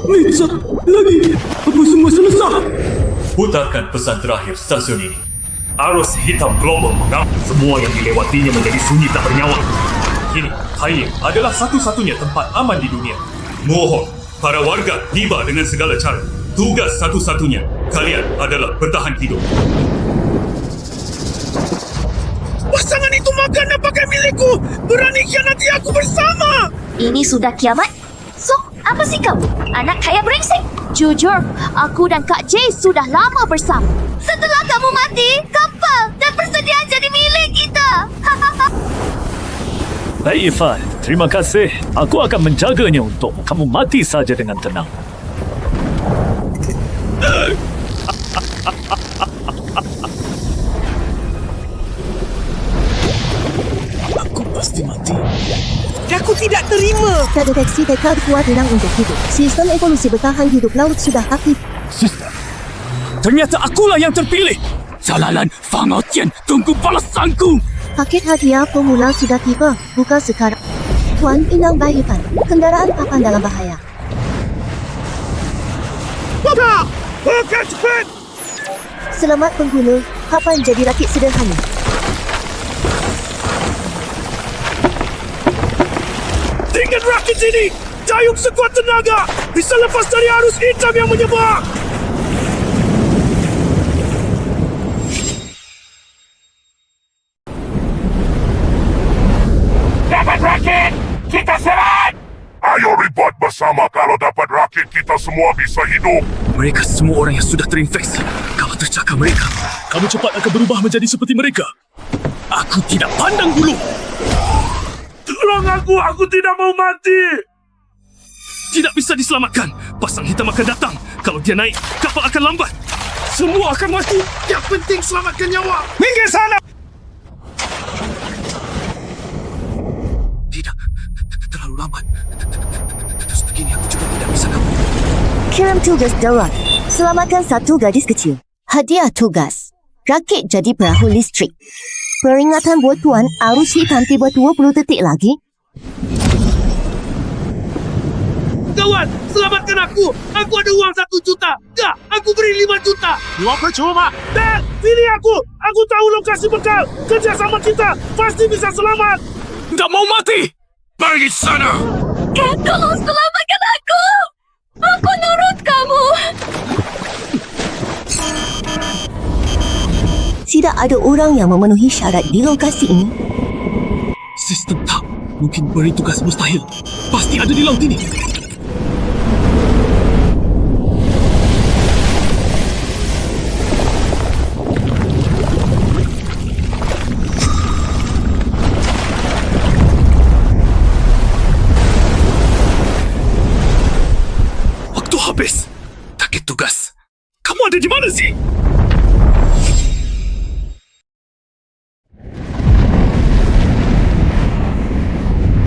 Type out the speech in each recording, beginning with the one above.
Mitsa, lagi. Apa semua selesai? Putarkan pesan terakhir stasiun ini. Arus hitam global mengambil semua yang dilewatinya menjadi sunyi tak bernyawa. Kini, Taiying adalah satu-satunya tempat aman di dunia. Mohon, para warga tiba dengan segala cara. Tugas satu-satunya, kalian adalah bertahan hidup. Pasangan itu makan dan pakai milikku. Berani khianati aku bersama. Ini sudah kiamat? So, apa sih kamu? Anak kaya brengsek? Jujur, aku dan Kak Jay sudah lama bersama. Setelah kamu mati, kapal dan persediaan jadi milik kita. Baik Ifan, terima kasih. Aku akan menjaganya untuk kamu mati saja dengan tenang. Aku pasti mati. Aku tidak terima. Terdeteksi tekad kuat renang untuk hidup. Sistem evolusi bertahan hidup laut sudah aktif. Sister, ternyata akulah yang terpilih. Jalanan Fangotian, tunggu balasanku. Paket hadiah pemula sudah tiba. Buka sekarang. Tuan Inang Bayipan, kendaraan papan dalam bahaya. Buka! Buka cepat! Selamat pengguna. Papan jadi rakit sederhana. Dengan rakit ini, dayung sekuat tenaga bisa lepas dari arus hitam yang menyebar. Dapat rakit! Kita serang! Ayo ribut bersama. Kalau dapat rakit, kita semua bisa hidup. Mereka semua orang yang sudah terinfeksi. Kalau tercakar mereka, kamu cepat akan berubah menjadi seperti mereka. Aku tidak pandang bulu. Tolong aku tidak mau mati. Tidak bisa diselamatkan. Pasang hitam akan datang. Kalau dia naik, kapal akan lambat. Semua akan mati. Yang penting selamatkan nyawa. Minggir sana! Tidak, terlalu lambat. Terus begini aku juga tidak bisa kamu. Kirim tugas darurat. Selamatkan satu gadis kecil. Hadiah tugas. Rakit jadi perahu listrik. Peringatan buat tuan, arus hitam tiba 20 detik lagi. Kawan, selamatkan aku. Aku ada uang 1 juta. Tak, aku beri 5 juta. Dua percuma. Dan pilih aku. Aku tahu lokasi bekal. Kerjasama kita pasti bisa selamat. Tak mau mati. Pergi sana. Ken, tolong selamatkan aku. Aku nurut kamu. Tidak ada orang yang memenuhi syarat di lokasi ini. Sistem tak mungkin beri tugas mustahil. Pasti ada di laut ini. Waktu habis. Target tugas. Kamu ada di mana sih?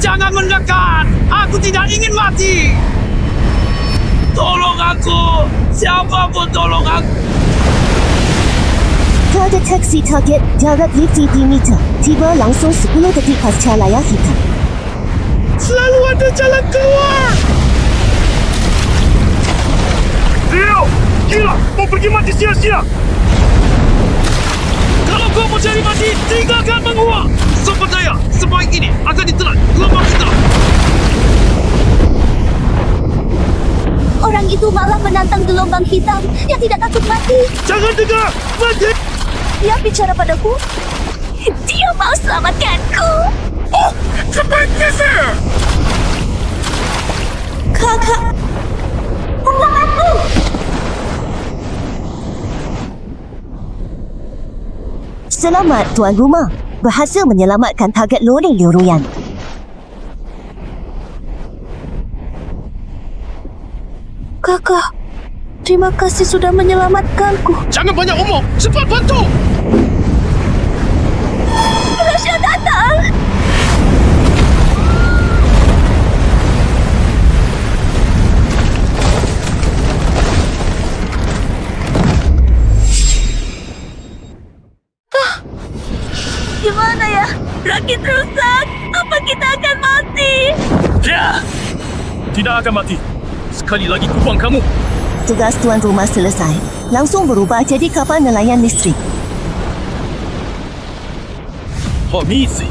Jangan mendekat! Aku tidak ingin mati! Tolong aku! Siapapun tolong aku! Terdeteksi target jarak 50 meter. Tiba langsung 10 detik pasca layar hitam. Selalu ada jalan keluar! Rio! Gila! Mau pergi mati sia-sia! Kalau kau mau cari mati, tinggalkan menguap! Sobat daya, sebaik ini akan ditelan gelombang hitam! Orang itu malah menantang gelombang hitam yang tidak takut mati. Jangan dengar! Mati! Dia bicara padaku. Dia mau selamatkanku. Oh, cepat geser. Kakak, tolong aku. Selamat tuan rumah. Berhasil menyelamatkan target lori Liuruyan. Kakak, terima kasih sudah menyelamatkanku. Jangan banyak omong! Cepat bantu! Rasha datang. Gimana ya? Rakit rusak. Apa kita akan mati? Ya! Tidak akan mati. sekali lagi ku buang kamu. Tugas tuan rumah selesai. Langsung berubah jadi kapal nelayan listrik. Misi.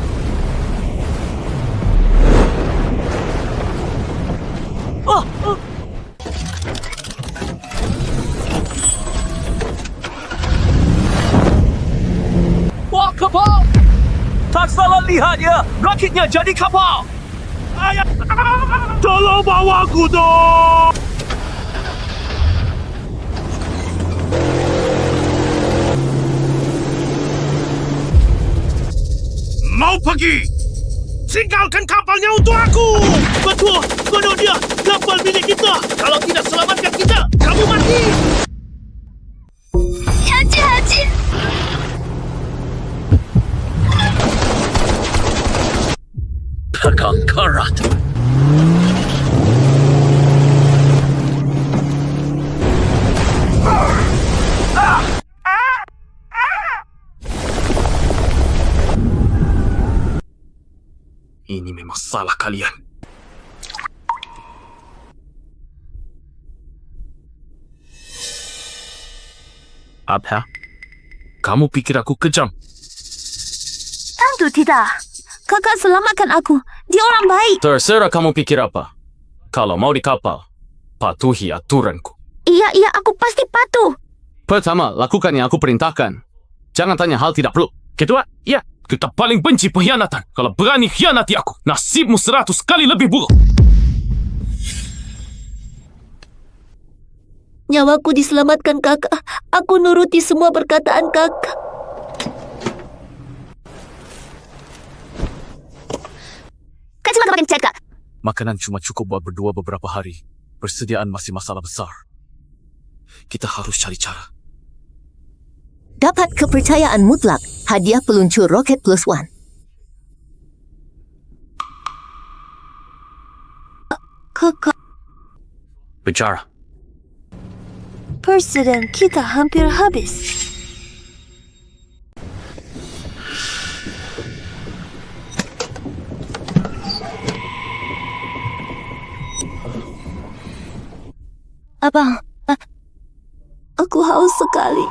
Wah, kapal! Tak salah lihat ya, raketnya jadi kapal. Ayah, tolong bawa aku dong. Mau pergi? Tinggalkan kapalnya untuk aku. Betul, bunuh dia. Kapal milik kita. Kalau tidak selamatkan kita, kamu mati. Haji. Pegang karat. Ini memang salah kalian. Apa? Kamu pikir aku kejam? Tentu tidak. Kakak selamatkan aku. Dia orang baik. Terserah kamu pikir apa. Kalau mau di kapal, patuhi aturanku. Iya, aku pasti patuh. Pertama, lakukan yang aku perintahkan. Jangan tanya hal tidak perlu. Kedua, ya, kita paling benci pengkhianatan. Kalau berani khianati aku, nasibmu 100 kali lebih buruk. Nyawaku diselamatkan kakak. Aku nuruti semua perkataan kakak. Kak cuma makan cat, Kak. Makanan cuma cukup buat berdua beberapa hari. Persediaan masih masalah besar. Kita harus cari cara. Dapat kepercayaan mutlak. Hadiah peluncur roket +1. Kakak, Bicara. persediaan kita hampir habis. Abang, aku haus sekali.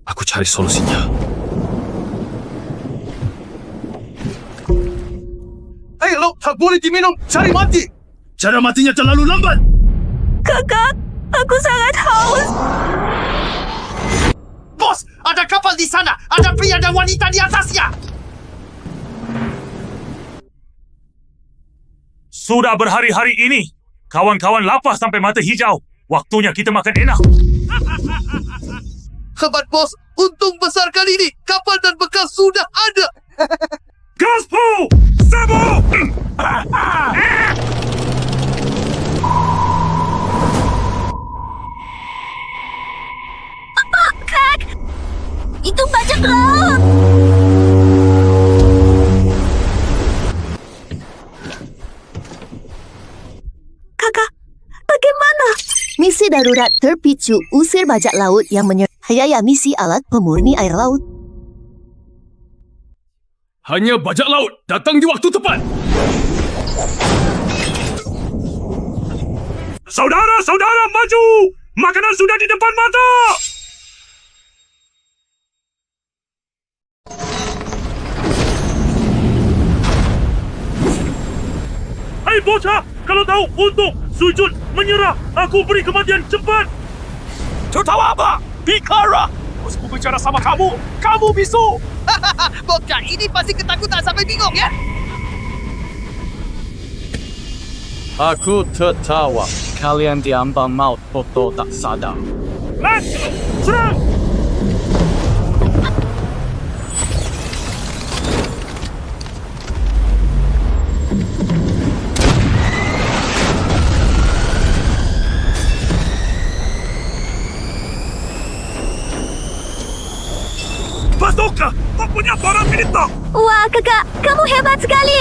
Aku cari solusinya. Lo tak boleh diminum. Cari mati. Cara matinya terlalu lambat. Kakak, aku sangat haus. Bos, ada kapal di sana. Ada pria dan wanita di atasnya. Sudah berhari-hari ini, kawan-kawan lapar sampai mata hijau. Waktunya kita makan enak. Hebat bos, untung besar kali ini kapal dan bekal sudah ada. Gaspo! Sabo! Kak, itu bajak laut. Kakak, bagaimana? Misi darurat terpicu usir bajak laut yang menyerahaya misi alat pemurni air laut. Hanya bajak laut datang di waktu tepat. Saudara-saudara maju! Makanan sudah di depan mata! Hei bocah! Kalau tahu untung, sujud, menyerah, aku beri kematian cepat! Tertawa apa? Bikara! Bosku bicara sama kamu. Kamu bisu. Bocah ini pasti ketakutan sampai bingung ya. Aku tertawa. Kalian diambang maut foto tak sadar. Let's serang! Bazooka! Mempunyai barang militer! Wah, kakak, kamu hebat sekali.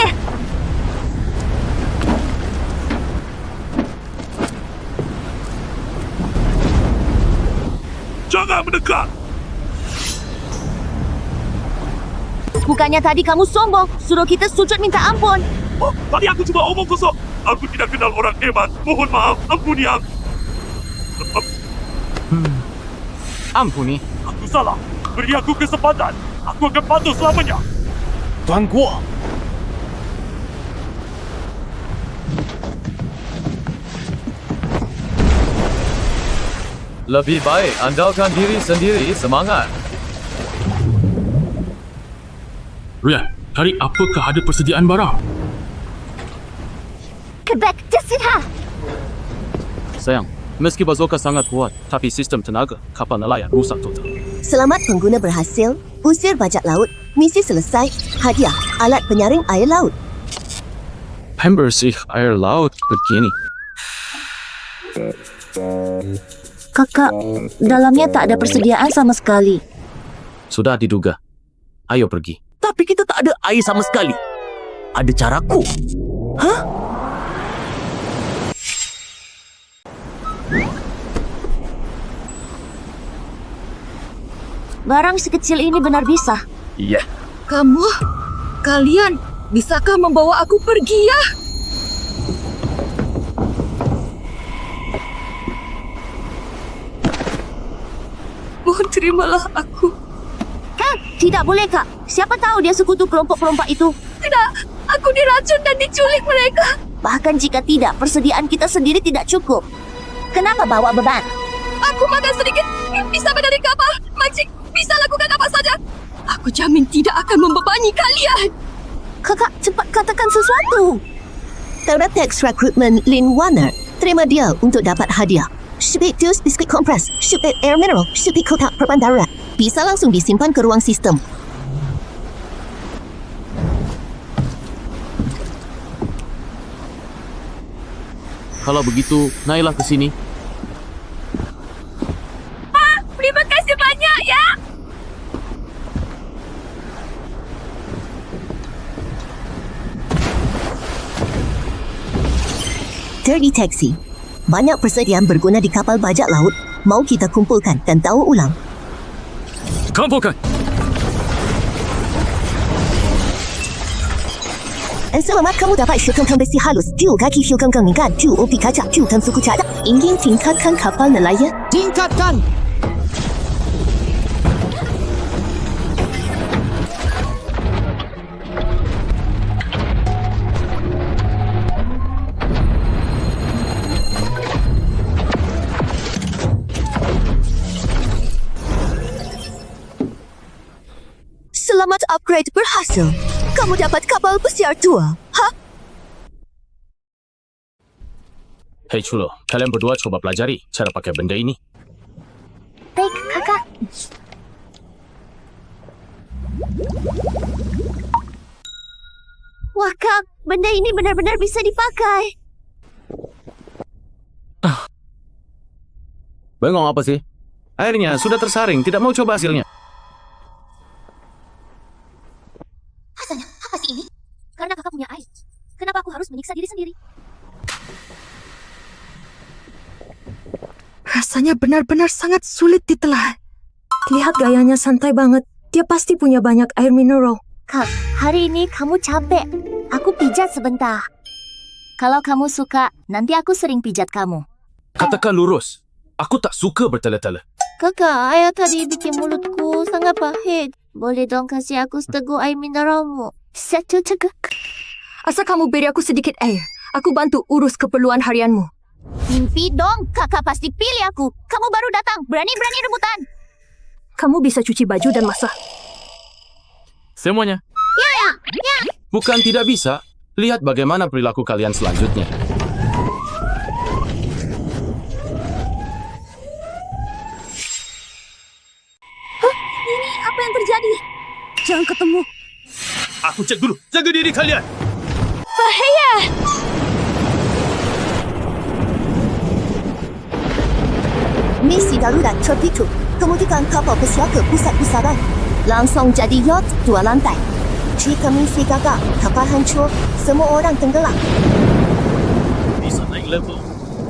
Jangan mendekat! Bukannya tadi kamu sombong, suruh kita sujud minta ampun. Oh, tadi aku cuma omong kosong. Aku tidak kenal orang hebat. Mohon maaf, ampuni aku. Ampuni. Aku salah. Beri aku kesempatan. Aku akan patuh selamanya. Tuan Guo. Lebih baik andalkan diri sendiri, semangat. Rian, hari apakah ada persediaan barang? Kebek terserah. Sayang, meski bazooka sangat kuat, tapi sistem tenaga kapal nelayan rusak total. Selamat pengguna berhasil. Usir bajak laut. Misi selesai. Hadiah, alat penyaring air laut. Pembersih air laut begini. Kakak, dalamnya tak ada persediaan sama sekali. Sudah diduga. Ayo pergi. Tapi kita tak ada air sama sekali. Ada caraku. Hah? Barang sekecil ini benar bisa. Iya. Kalian, bisakah membawa aku pergi ya? Mohon terimalah aku. Kak, tidak boleh kak. Siapa tahu dia sekutu kelompok perompak itu. Tidak, aku diracun dan diculik mereka. Bahkan jika tidak, persediaan kita sendiri tidak cukup. Kenapa bawa beban? Aku makan sedikit, bisa dari kapal. Mancing, bisa lakukan apa saja. Aku jamin tidak akan membebani kalian. Kakak, cepat katakan sesuatu. Teratex Recruitment Lin Warner. Terima dia untuk dapat hadiah. Shubit Tus Biskuit Kompres, Shubit Air Mineral, Shubit Kotak Perban Darat. Bisa langsung disimpan ke ruang sistem. Kalau begitu, naiklah ke sini. Terima kasih banyak ya. Terdeteksi. Banyak persediaan berguna di kapal bajak laut. Mau kita kumpulkan dan tahu ulang. Kumpulkan. Selamat kamu dapat syukam besi halus. 2 kaki syukam mengikat. 2 upi kaca. 2 suku cadar. Ingin tingkatkan kapal nelayan? Tingkatkan. Selamat upgrade berhasil. Kamu dapat kapal pesiar tua. Ha? Hei Chulo, kalian berdua coba pelajari cara pakai benda ini. Baik, kakak. Wah kak, benda ini benar-benar bisa dipakai. Bengong apa sih? Airnya sudah tersaring, tidak mau coba hasilnya. Apa sih ini? Karena kakak punya air. Kenapa aku harus menyiksa diri sendiri? Rasanya benar-benar sangat sulit ditelan. Lihat gayanya santai banget. Dia pasti punya banyak air mineral. Kak, hari ini kamu capek. Aku pijat sebentar. Kalau kamu suka, nanti aku sering pijat kamu. Katakan lurus. Aku tak suka bertele-tele. Kakak, air tadi bikin mulutku sangat pahit. Boleh dong kasih aku seteguk air mineralmu? Satu teguk. Asal kamu beri aku sedikit air. Aku bantu urus keperluan harianmu. Mimpi dong, kakak pasti pilih aku. Kamu baru datang, berani-berani rebutan. Kamu bisa cuci baju dan masak. Semuanya. Ya. Bukan tidak bisa. Lihat bagaimana perilaku kalian selanjutnya. Ini apa yang terjadi? Jangan ketemu. Aku cek dulu. Jaga diri kalian. Bahaya! Misi darurat tertutup. Kemudian kapal pesiar ke pusat pusaran. Langsung jadi yacht 2 lantai. Jika misi gagal, kapal hancur, semua orang tenggelam. Bisa naik level.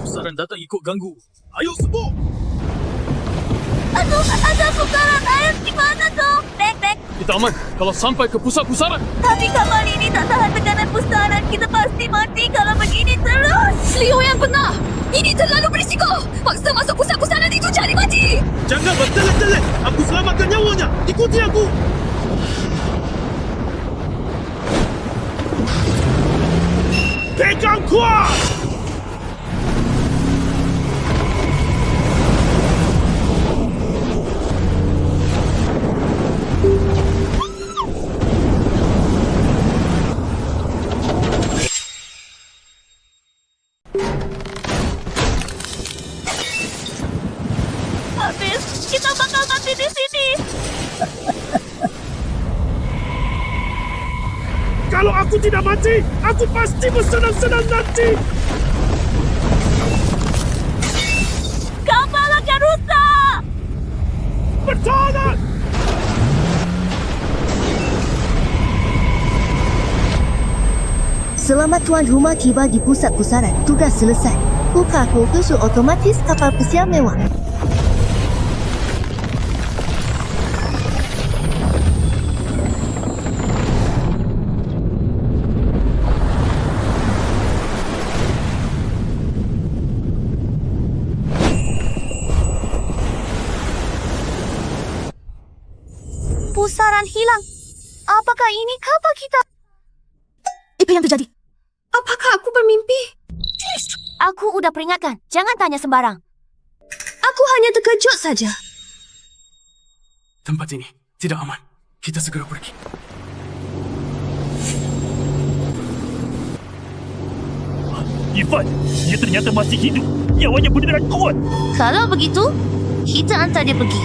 Pusaran datang ikut ganggu. Ayo semua. Aduh, ada pusaran air di mana dong? Bek, Mac. Kita aman kalau sampai ke pusat pusaran. Tapi kapal ini tak tahan tekanan pusaran. Kita pasti mati kalau begini terus. Leo yang benar. Ini terlalu berisiko. Paksa masuk pusat pusaran itu cari mati. Jangan bertelet-telet. Aku selamatkan nyawanya. Ikuti aku. Pegang kuat! Habis, kita bakal mati di sini. Kalau aku tidak mati, aku pasti bersenang-senang nanti. Kapal akan rusak. Bertahan! Selamat tuan rumah tiba di pusat pusaran. Tugas selesai. Buka kultus otomatis kapal pesiar mewah. Pusaran hilang. Apakah ini kapal kita? Apa yang terjadi? Apakah aku bermimpi? Aku udah peringatkan. Jangan tanya sembarang. Aku hanya terkejut saja. Tempat ini tidak aman. Kita segera pergi. Ivan, dia ternyata masih hidup. Nyawanya benar-benar kuat. Kalau begitu, kita hantar dia pergi.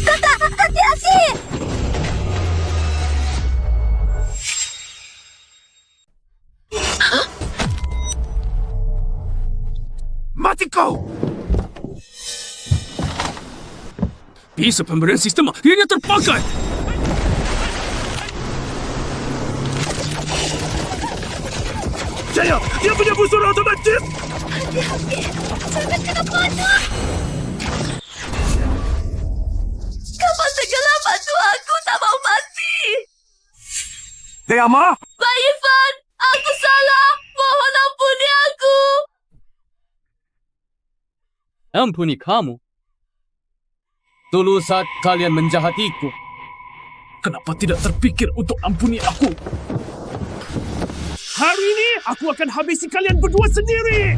Kakak, hati-hati! Mati kau! Bisa pemberian sistem akhirnya terpakai. Jaya, dia punya busur otomatis. Hati-hati! Jangan kena panah! Kapal tenggelam, bantu aku, tak mau mati! Deyama, Pak Ivan, aku salah! Mohon ampuni aku! Ampuni kamu. Dulu saat kalian menjahatiku, kenapa tidak terpikir untuk ampuni aku? Hari ini aku akan habisi kalian berdua sendiri.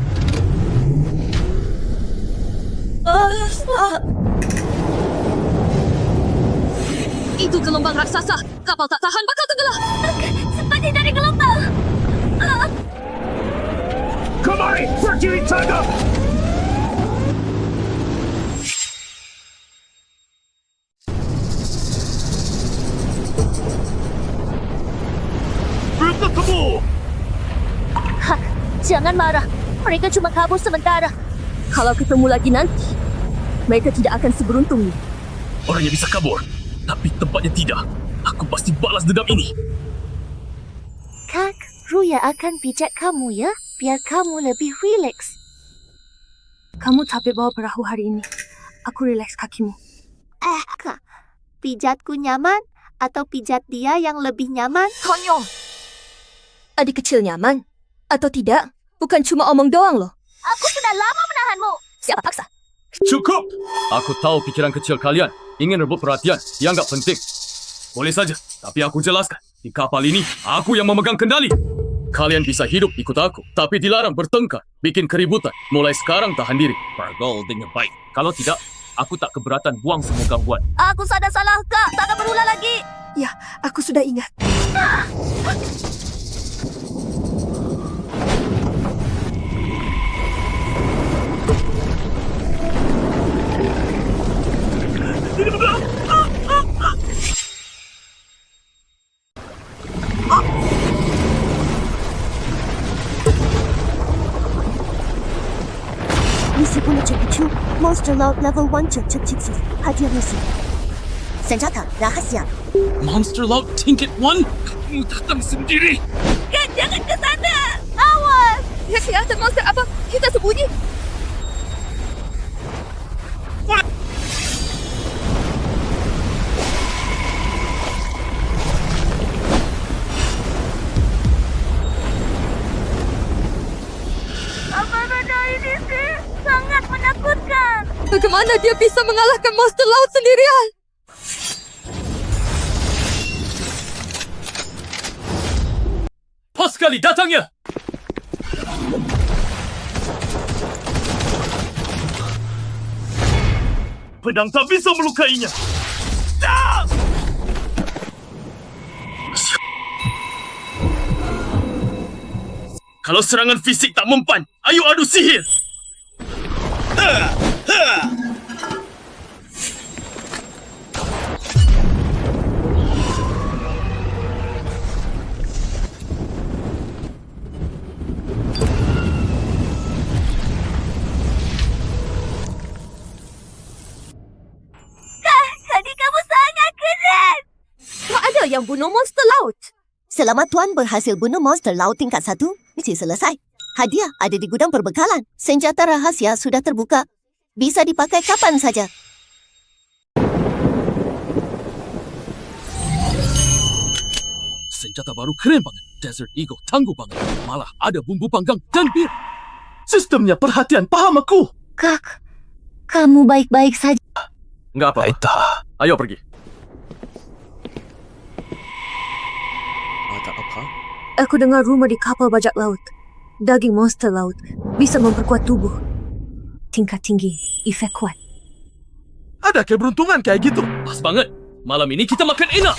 Itu gelombang raksasa. Kapal tak tahan bakal tenggelam. Seperti dari gelombang! Kemari, berdiri tegak. Bertemu. Jangan marah. Mereka cuma kabur sementara. Kalau ketemu lagi nanti, mereka tidak akan seberuntung ini. Orangnya bisa kabur, tapi tempatnya tidak. Aku pasti balas dendam ini. Kak, Ruya akan pijat kamu ya, biar kamu lebih rileks. Kamu capek bawa perahu hari ini. Aku rileks kakimu. Kak, pijatku nyaman atau pijat dia yang lebih nyaman? Konyol. Adik kecil nyaman atau tidak? Bukan cuma omong doang loh. Aku sudah lama menahanmu. Siapa paksa? cukup. Aku tahu pikiran kecil kalian ingin rebut perhatian, dianggap penting. Boleh saja, tapi aku jelaskan. Di kapal ini, aku yang memegang kendali. Kalian bisa hidup ikut aku, tapi dilarang bertengkar, bikin keributan. Mulai sekarang tahan diri. Bergaul dengan baik. Kalau tidak, aku tak keberatan buang semua gangguan. Aku sadar salah, Kak. Tak akan berulang lagi. Ya, aku sudah ingat. Misi punya cekicu, Monster Laut Level 1 cek. Hadiah misi. Senjata rahasia. Monster Laut Tingkat 1? Kamu datang sendiri. Kak, jangan ke sana. Awas. Lihat kelihatan monster apa? Kita sembunyi. Bagaimana dia bisa mengalahkan monster laut sendirian? Pas sekali datangnya! Pedang tak bisa melukainya. Kalau serangan fisik tak mempan, ayo adu sihir. Tadi kamu sangat keren. Tak ada yang bunuh monster laut. Selama Tuan berhasil bunuh monster laut tingkat 1, misi selesai. Hadiah ada di gudang perbekalan. Senjata rahasia sudah terbuka. Bisa dipakai kapan saja. Senjata baru keren banget. Desert Eagle tangguh banget. Malah ada bumbu panggang dan bir. Sistemnya perhatian, paham aku. Kak, kamu baik-baik saja. Enggak apa-apa. Aita. Ayo pergi. Ada apa? Aku dengar rumor di kapal bajak laut. Daging monster laut bisa memperkuat tubuh. Tingkat tinggi, efek kuat. Ada keberuntungan kayak gitu. Pas banget. Malam ini kita makan enak.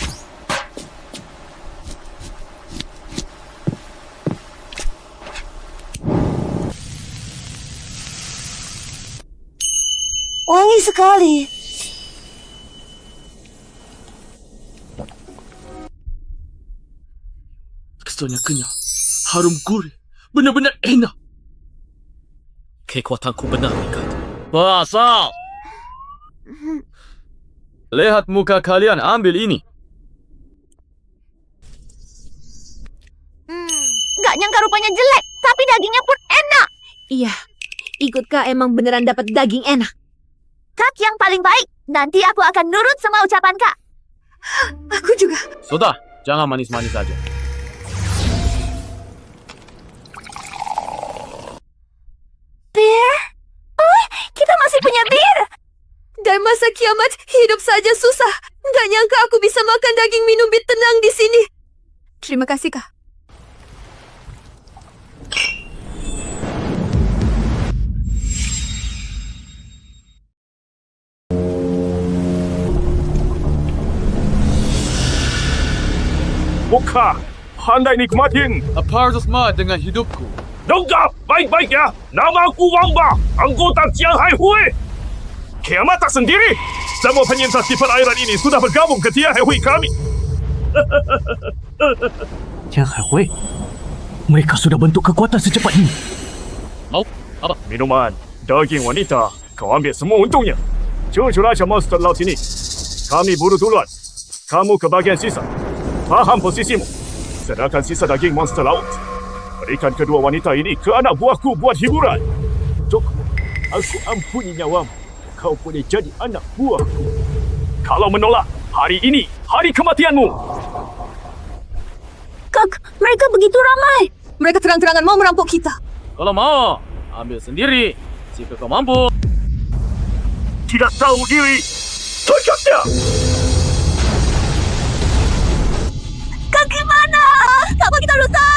Wangi sekali. Keselnya kenyal. Harum gurih. Benar-benar enak. Kekuatanku benar, Mika. Basal! Lihat muka kalian, ambil ini. Nggak nyangka rupanya jelek, tapi dagingnya pun enak. Iya, ikut Kak emang beneran dapat daging enak. Kak yang paling baik. Nanti aku akan nurut semua ucapan Kak. Aku juga. Sudah, jangan manis-manis saja. Bir? Oh, kita masih punya bir. Dan masa kiamat hidup saja susah. Nggak nyangka aku bisa makan daging minum bir tenang di sini. Terima kasih, Kak. Buka. Pandai nikmatin. Apa harus smart dengan hidupku? Dengar baik-baik ya. Nama aku Wangba. Anggota Tianghai Hui. Kiamat tak sendiri. Semua penyintas di perairan ini sudah bergabung ke Tianghai Hui kami. Tianghai Hui, mereka sudah bentuk kekuatan secepat ini. Mau? Apa? Minuman, daging wanita. Kau ambil semua untungnya. Jujur aja monster laut ini. Kami buru duluan. Kamu ke bagian sisa. Faham posisimu. Sedangkan sisa daging monster laut. Berikan kedua wanita ini ke anak buahku buat hiburan. Cukup. Aku ampuni nyawamu. Kau boleh jadi anak buahku. Kalau menolak, hari ini hari kematianmu. Kak, mereka begitu ramai. Mereka terang-terangan mau merampok kita. Kalau mau, ambil sendiri. Jika kau mampu. Tidak tahu diri. Tangkap dia. Kak, gimana? Kapal kita rusak.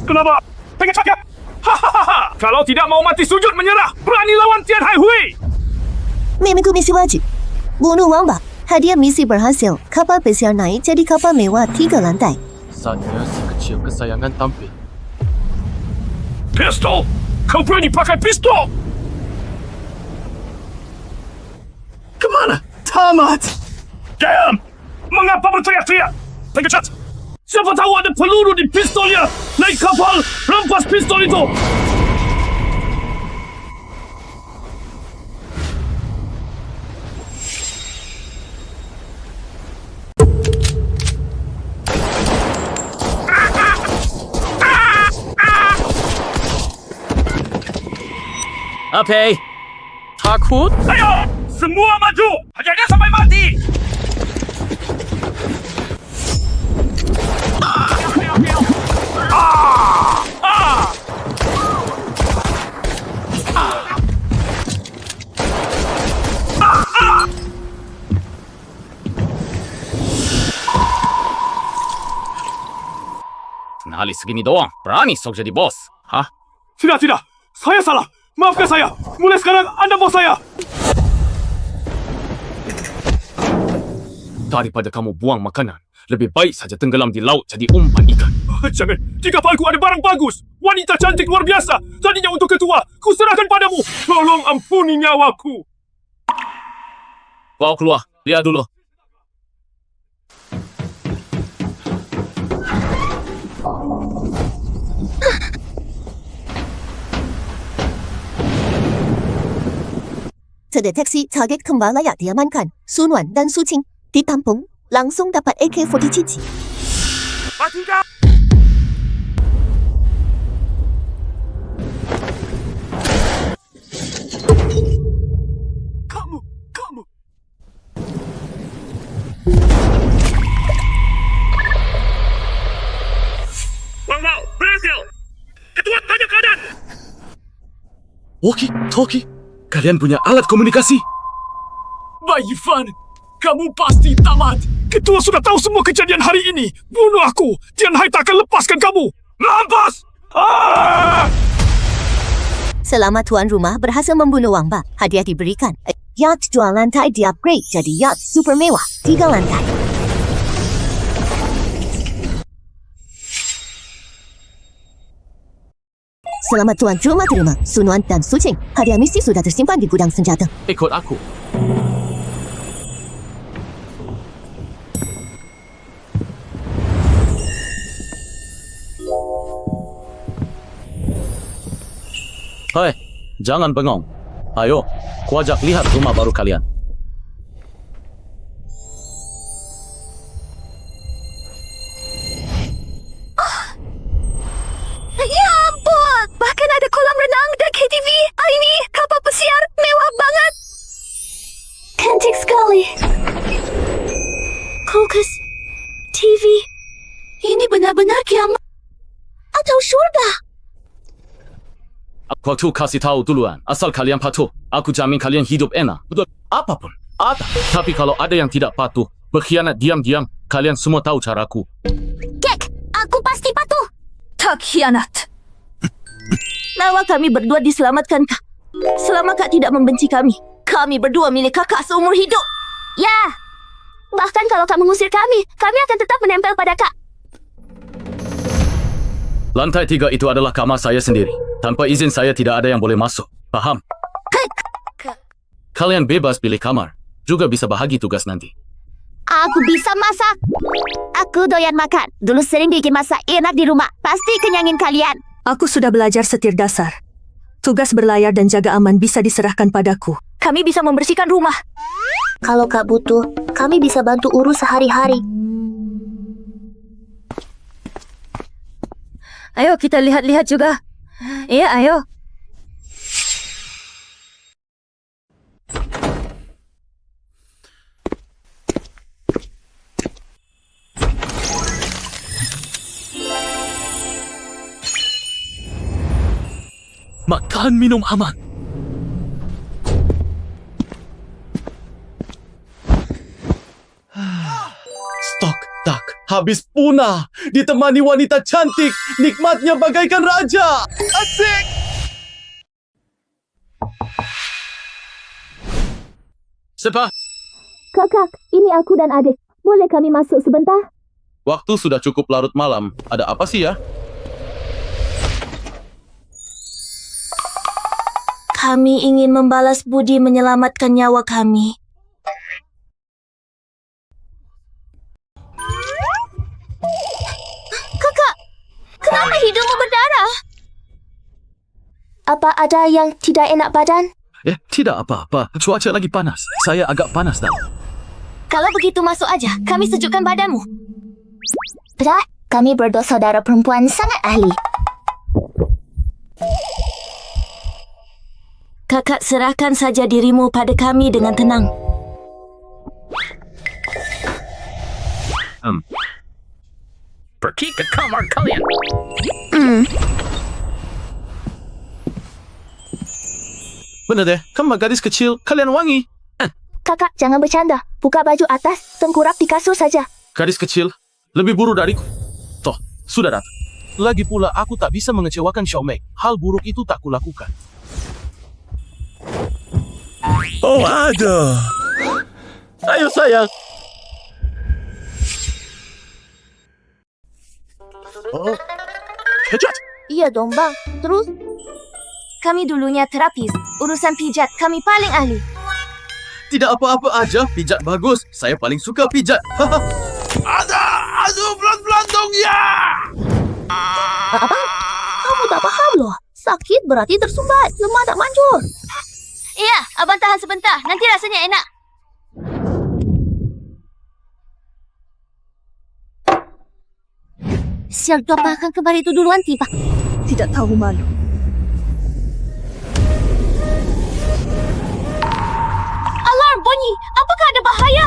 Kenapa? Pengen cakap? Hahaha. Kalau tidak mau mati sujud menyerah, berani lawan Tianhai Hui. Mimikku misi wajib. Bunuh Wangba. Hadiah misi berhasil. Kapal pesiar naik jadi kapal mewah 3 lantai. Saatnya si kecil kesayangan tampil. Pistol! Kau berani pakai pistol? Kemana? Tamat! Diam! Mengapa berteriak-teriak? Pengecat! Siapa tahu ada peluru di pistolnya! Naik kapal! Rampas pistol itu! Apa? Takut? Ayo! Semua maju! Hajar dia sampai mati! hali segini doang. Berani sok jadi bos. Hah? Tidak. Saya salah. Maafkan saya. Mulai sekarang Anda bos saya. Daripada kamu buang makanan, lebih baik saja tenggelam di laut jadi umpan ikan. Jangan. Di kapalku ada barang bagus. Wanita cantik luar biasa. Tadinya untuk ketua. Ku serahkan padamu. Tolong ampuni nyawaku. Kau keluar. Lihat dulu. Terdeteksi target kembali layak diamankan. Su Nuan dan Su Qing ditampung. Langsung dapat AK-47. Matikan! Kamu. Wow, berhasil! Ketua, tanya keadaan! Walkie-talkie? Kalian punya alat komunikasi? Bai Fan, kamu pasti tamat. Ketua sudah tahu semua kejadian hari ini. Bunuh aku. Tian Hai tak akan lepaskan kamu. Mampus! Selama tuan rumah berhasil membunuh Wang Ba, hadiah diberikan. Yacht 2 lantai di-upgrade jadi yacht super mewah 3 lantai. Selamat tuan rumah terima. Su Nuan dan Su Qing. Hadiah misi sudah tersimpan di gudang senjata. Ikut aku. Hai, jangan bengong. Ayo, ku ajak lihat rumah baru kalian. Ya ampun! Bahkan ada kolam renang dan KTV. Ini kapal pesiar mewah banget. Cantik sekali. Kulkas, TV. Ini benar-benar kiamat atau syurga. Waktu kasih tahu duluan. Asal kalian patuh, aku jamin kalian hidup enak. Betul? Apapun. Ada. Tapi kalau ada yang tidak patuh, berkhianat diam-diam, kalian semua tahu caraku. Kek, aku pasti patuh. Tak khianat. Nyawa kami berdua diselamatkan, Kak. Selama Kak tidak membenci kami. Kami berdua milik Kakak seumur hidup. Ya. Bahkan kalau Kak mengusir kami akan tetap menempel pada Kak. Lantai 3 itu adalah kamar saya sendiri. Tanpa izin saya tidak ada yang boleh masuk. Paham? Kalian bebas pilih kamar. Juga bisa bahagi tugas nanti. Aku bisa masak. Aku doyan makan. Dulu sering bikin masak enak di rumah. Pasti kenyangin kalian. Aku sudah belajar setir dasar. Tugas berlayar dan jaga aman bisa diserahkan padaku. Kami bisa membersihkan rumah. Kalau Kak butuh, kami bisa bantu urus sehari-hari. Ayo kita lihat-lihat juga. Iya, ayo. Makan minum aman. Stok tak habis punah. Ditemani wanita cantik. Nikmatnya bagaikan raja. Asik! Siapa? Kakak, ini aku dan adik. Boleh kami masuk sebentar? Waktu sudah cukup larut malam. Ada apa sih ya? Kami ingin membalas budi menyelamatkan nyawa kami. Kakak, kenapa hidungmu berdarah? Apa ada yang tidak enak badan? Tidak apa-apa. Cuaca lagi panas. Saya agak panas dah. Kalau begitu masuk aja, kami sejukkan badanmu. Berat, kami berdua saudara perempuan sangat ahli. Kakak serahkan saja dirimu pada kami dengan tenang. Pergi ke kamar kalian. Benar deh. Kamu gadis kecil. Kalian wangi. Kakak, jangan bercanda. Buka baju atas, tengkurap di kasur saja. Gadis kecil. Lebih buruk dariku. Toh, sudah datang. Lagi pula aku tak bisa mengecewakan Xiaomei. Hal buruk itu tak kulakukan. Oh, ada. Ayo sayang. Kejat! Iya dong, Bang. Terus? Kami dulunya terapis. Urusan pijat kami paling ahli. Tidak apa-apa aja, pijat bagus. Saya paling suka pijat. Ada! Aduh, pelan-pelan dong ya! Abang, kamu tak paham loh. Sakit berarti tersumbat. Lemah tak manjur. Iya, Abang tahan sebentar. Nanti rasanya enak. Sial, Tuapa akan kembali itu duluan tiba. Tidak tahu malu. Alarm bunyi. Apakah ada bahaya?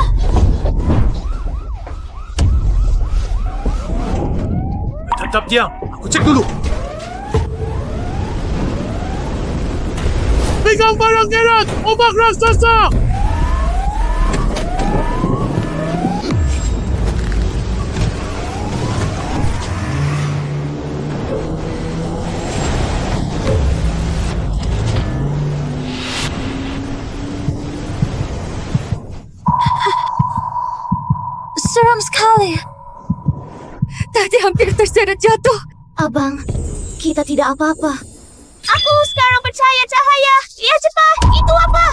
Tetap diam. Aku cek dulu. Pegang barang erat! Ombak raksasa! Seram sekali. Tadi hampir terseret jatuh. Abang, kita tidak apa-apa. Aku sekarang percaya cahaya. Ya cepat. Itu apa?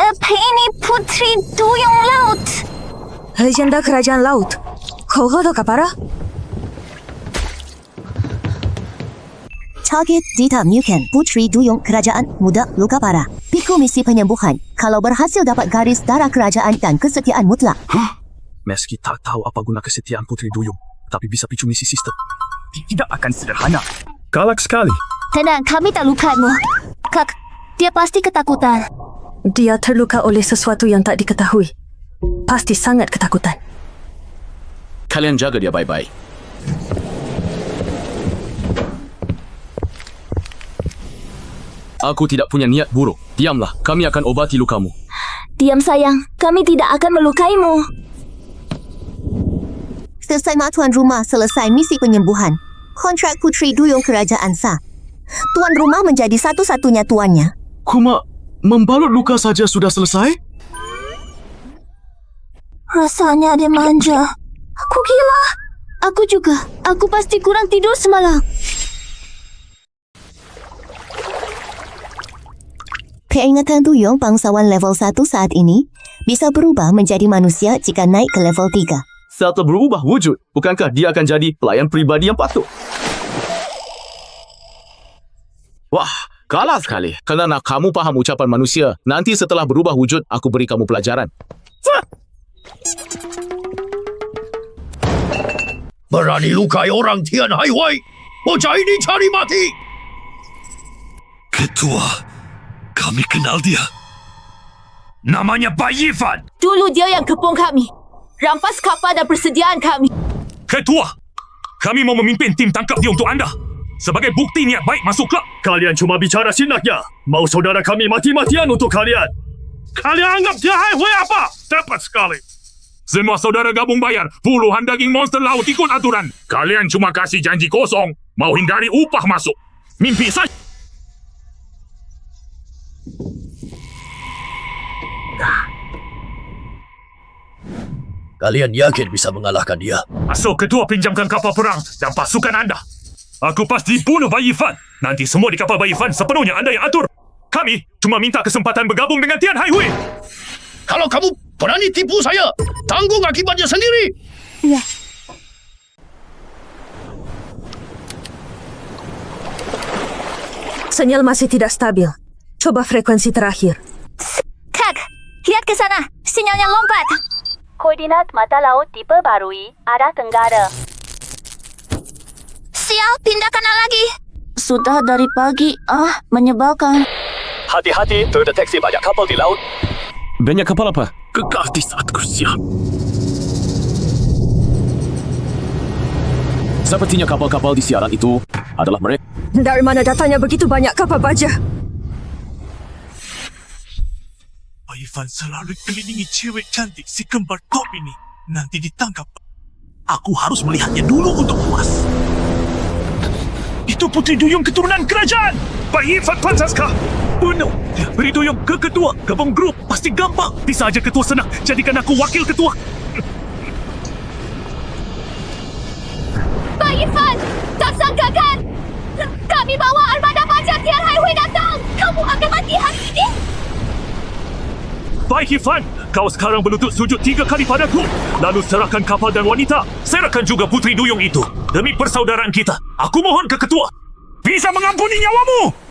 Apa ini Putri Duyung Laut? Legenda Kerajaan Laut. Kau tahu kapara? Target ditemukan Putri Duyung Kerajaan Muda Luka Parah. Piku misi penyembuhan. Kalau berhasil dapat garis darah kerajaan dan kesetiaan mutlak. Meski tak tahu apa guna kesetiaan Putri Duyung, tapi bisa picu misi sistem. Tidak akan sederhana. Galak sekali. Tenang, kami tak lukamu. Kak, dia pasti ketakutan. Dia terluka oleh sesuatu yang tak diketahui. Pasti sangat ketakutan. Kalian jaga dia baik-baik. Aku tidak punya niat buruk. Diamlah, kami akan obati lukamu. Diam sayang, kami tidak akan melukaimu. Selesai mak tuan rumah selesai misi penyembuhan. Kontrak Putri Duyung Kerajaan sah. Tuan rumah menjadi satu-satunya tuannya. Kuma, membalut luka saja sudah selesai? Rasanya dia manja. Aku gila. Aku juga. Aku pasti kurang tidur semalam. Keingatan Duyung bangsawan level 1 saat ini bisa berubah menjadi manusia jika naik ke level 3. Serta berubah wujud. Bukankah dia akan jadi pelayan pribadi yang patuh? Wah, kalah sekali. Kerana kamu faham ucapan manusia. Nanti setelah berubah wujud, aku beri kamu pelajaran. Berani lukai orang Tian Hai Wei. Bocah ini cari mati. Ketua, kami kenal dia. Namanya Bai Yifan. Dulu dia yang kepung kami. Rampas kapal dan persediaan kami. Ketua, kami mau memimpin tim tangkap dia untuk anda. Sebagai bukti niat baik masuk klub. Kalian cuma bicara sinaknya. Mau saudara kami mati-matian untuk kalian. Kalian anggap dia Hai Wei apa? Tepat sekali. Semua saudara gabung bayar. Puluhan daging monster laut ikut aturan. Kalian cuma kasih janji kosong. Mau hindari upah masuk. Mimpi saja. Kalian yakin bisa mengalahkan dia? Asal ketua pinjamkan kapal perang dan pasukan anda. Aku pasti bunuh Bai Yifan. Nanti semua di kapal Bai Yifan sepenuhnya anda yang atur. Kami cuma minta kesempatan bergabung dengan Tian Hai Hui. Kalau kamu berani tipu saya, tanggung akibatnya sendiri. Ya. Sinyal masih tidak stabil. Coba frekuensi terakhir. Kak, lihat ke sana. Sinyalnya lompat. Koordinat mata laut diperbarui. Arah tenggara. Sial, pindah kanan lagi. Sudah dari pagi. Menyebalkan. Hati-hati, terdeteksi banyak kapal di laut. Banyak kapal apa? Kekal di saat siap. Sepertinya kapal-kapal di siaran itu adalah mereka. Dari mana datanya begitu banyak kapal baja? Bai Pak Irfan selalu kelilingi cewek cantik si kembar top ini. Nanti ditangkap. Aku harus melihatnya dulu untuk puas. Itu Puteri Duyung keturunan kerajaan. Pak Irfan pantaskah? Bunuh. Beri Duyung ke ketua. Gabung grup. Pasti gampang. Bisa aja ketua senang. Jadikan aku wakil ketua. Pak Irfan, tak sangka kan? Kami bawa armada panjang Tian Highway datang. Kamu akan mati hari ini. Baik Irfan, kau sekarang berlutut sujud 3 kali padaku. Lalu serahkan kapal dan wanita. Serahkan juga Puteri Duyung itu. Demi persaudaraan kita, aku mohon ke ketua. Bisa mengampuni nyawamu.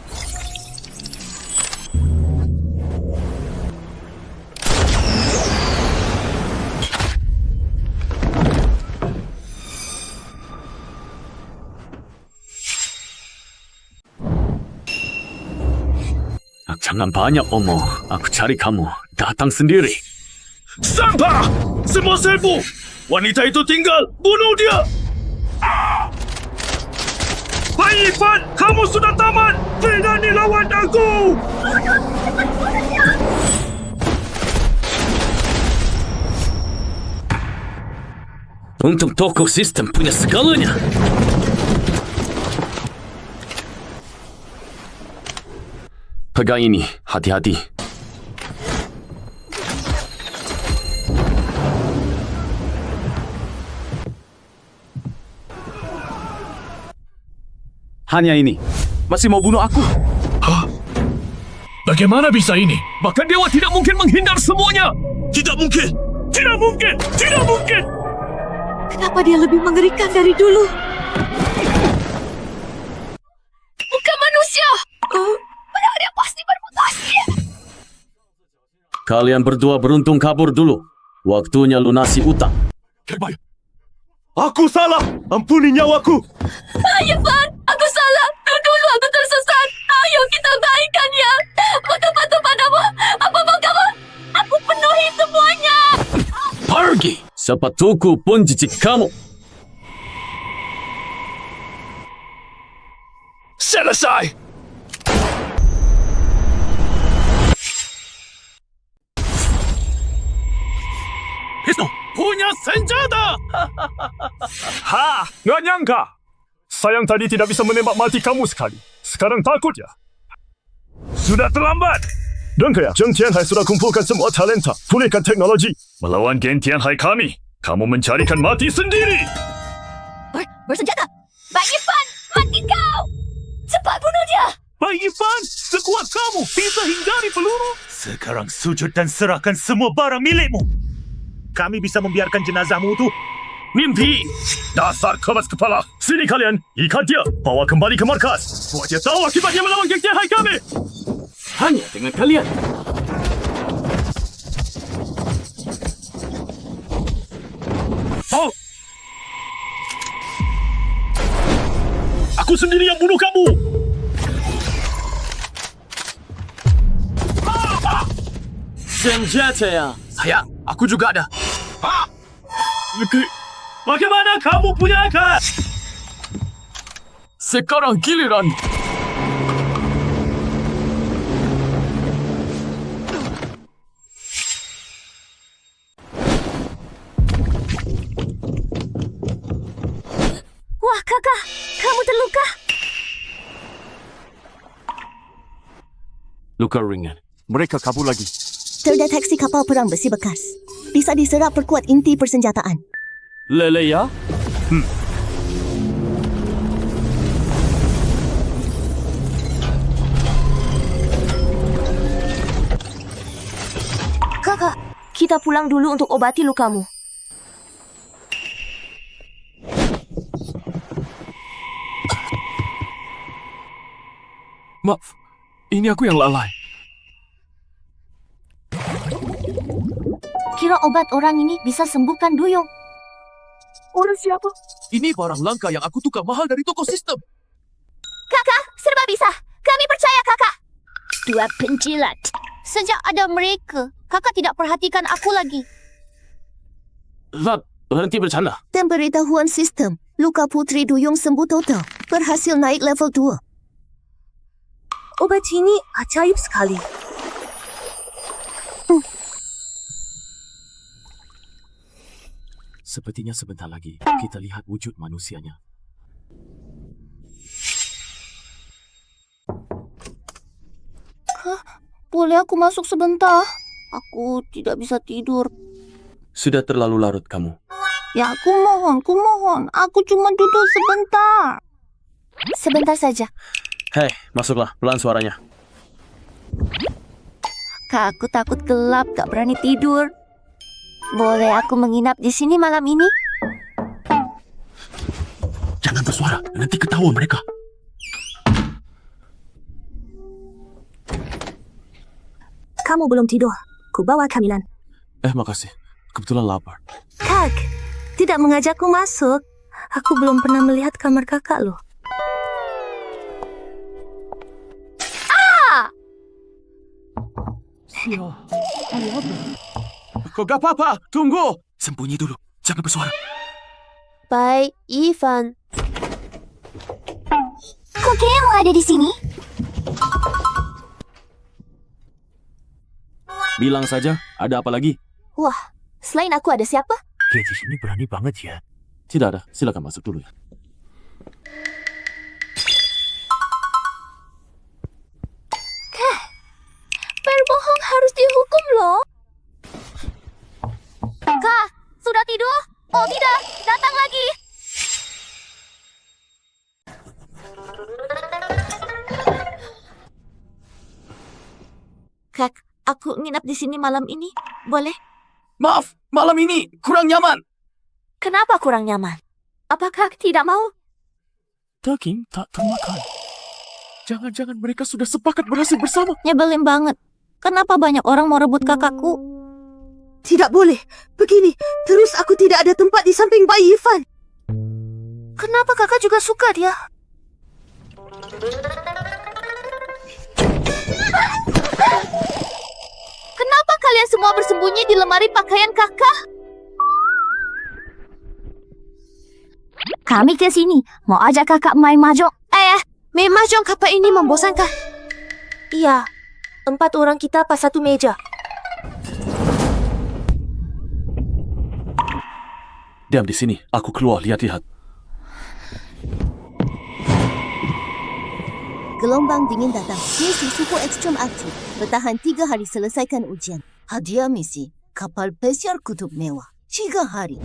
Jangan banyak omong. Aku cari kamu. Datang sendiri. Sampah! Semua serbu! Wanita itu tinggal! Bunuh dia! Pak Irfan, kamu sudah tamat! Berani lawan aku! Untung toko sistem punya segalanya. Pegang ini, hati-hati. Hanya ini. Masih mau bunuh aku? Hah? Bagaimana bisa ini? Bahkan dewa tidak mungkin menghindar semuanya! Tidak mungkin! Tidak mungkin! Tidak mungkin! Kenapa dia lebih mengerikan dari dulu? Bukan manusia! Benar dia pasti bermutasi. Kalian berdua beruntung kabur dulu. Waktunya lunasi utang. Kerbaya! Aku salah! Ampuni nyawaku! Irfan, aku salah. Dulu aku tersesat. Ayo kita baikkannya. Aku patuh padamu. Apa mau kamu? Aku penuhi semuanya. Pergi! Sepatuku pun cicik kamu. Selesai! Hisno, punya senjata! Ha! Nggak nyangka! Sayang tadi tidak bisa menembak mati kamu sekali. Sekarang takut ya? Sudah terlambat! Dengar ya, Zheng Tianhai sudah kumpulkan semua talenta. Pulihkan teknologi. Melawan geng Tianhai kami, kamu mencarikan mati sendiri! Bersenjata! Pak Irfan, mati kau! Cepat bunuh dia! Pak Irfan, sekuat kamu bisa hindari peluru. Sekarang sujud dan serahkan semua barang milikmu. Kami bisa membiarkan jenazahmu itu. Mimpi! Dasar kemas kepala. Sini kalian, ikat dia. Bawa kembali ke markas. Buat dia tahu akibatnya melawan geng Tianhai kami. Hanya dengan kalian. Oh! Aku sendiri yang bunuh kamu. Senjata ya. Sayang, aku juga ada. Bagaimana kamu punya akal? Sekarang giliran. Wah, kakak, kamu terluka. Luka ringan. Mereka kabur lagi. Terdeteksi kapal perang besi bekas. Bisa diserap perkuat inti persenjataan. Lele ya? Kakak, kita pulang dulu untuk obati lukamu. Maaf, ini aku yang lalai. Kira obat orang ini bisa sembuhkan Duyung. Orang siapa? Ini barang langka yang aku tukar mahal dari toko sistem. Kakak, serba bisa. Kami percaya kakak. Dua penjilat. Sejak ada mereka, kakak tidak perhatikan aku lagi. Lat, berhenti bercanda. Dan pemberitahuan sistem. Luka Puteri Duyung sembuh total. Berhasil naik level 2. Obat ini ajaib sekali. Sepertinya sebentar lagi kita lihat wujud manusianya. Boleh aku masuk sebentar? Aku tidak bisa tidur. Sudah terlalu larut kamu. Ya, aku mohon. Aku cuma duduk sebentar. Sebentar saja. Hei, masuklah. Pelan suaranya. Kak, aku takut gelap, gak berani tidur. Boleh aku menginap di sini malam ini? Jangan bersuara, nanti ketahuan mereka. Kamu belum tidur. Ku bawa camilan. Makasih. Kebetulan lapar. Kak, tidak mengajakku masuk. Aku belum pernah melihat kamar kakak loh. Kau gak apa-apa. Tunggu. Sembunyi dulu. Jangan bersuara. Baik, Ivan. Kok kamu ada di sini? Bilang saja, ada apa lagi? Wah, selain aku ada siapa? Gadis ini berani banget ya. Tidak ada. Silakan masuk dulu ya. Berbohong harus dihukum loh. Kak, sudah tidur? Oh tidak, datang lagi. Kak, aku nginap di sini malam ini. Boleh? Maaf, malam ini kurang nyaman. Kenapa kurang nyaman? Apakah tidak mau? Daging tak termakan. Jangan-jangan mereka sudah sepakat berhasil bersama. Nyebelin banget. Kenapa banyak orang mau rebut kakakku? Tidak boleh. Begini, terus aku tidak ada tempat di samping bayi Ivan. Kenapa kakak juga suka dia? Kenapa kalian semua bersembunyi di lemari pakaian kakak? Kami ke sini mau ajak kakak main mahjong. Main mahjong kapal ini membosankan. Iya, 4 orang kita pas satu meja. Diam di sini. Aku keluar lihat-lihat. Gelombang dingin datang. Misi suku ekstrem aktif. Bertahan 3 hari selesaikan ujian. Hadiah misi. Kapal pesiar kutub mewah. 3 hari.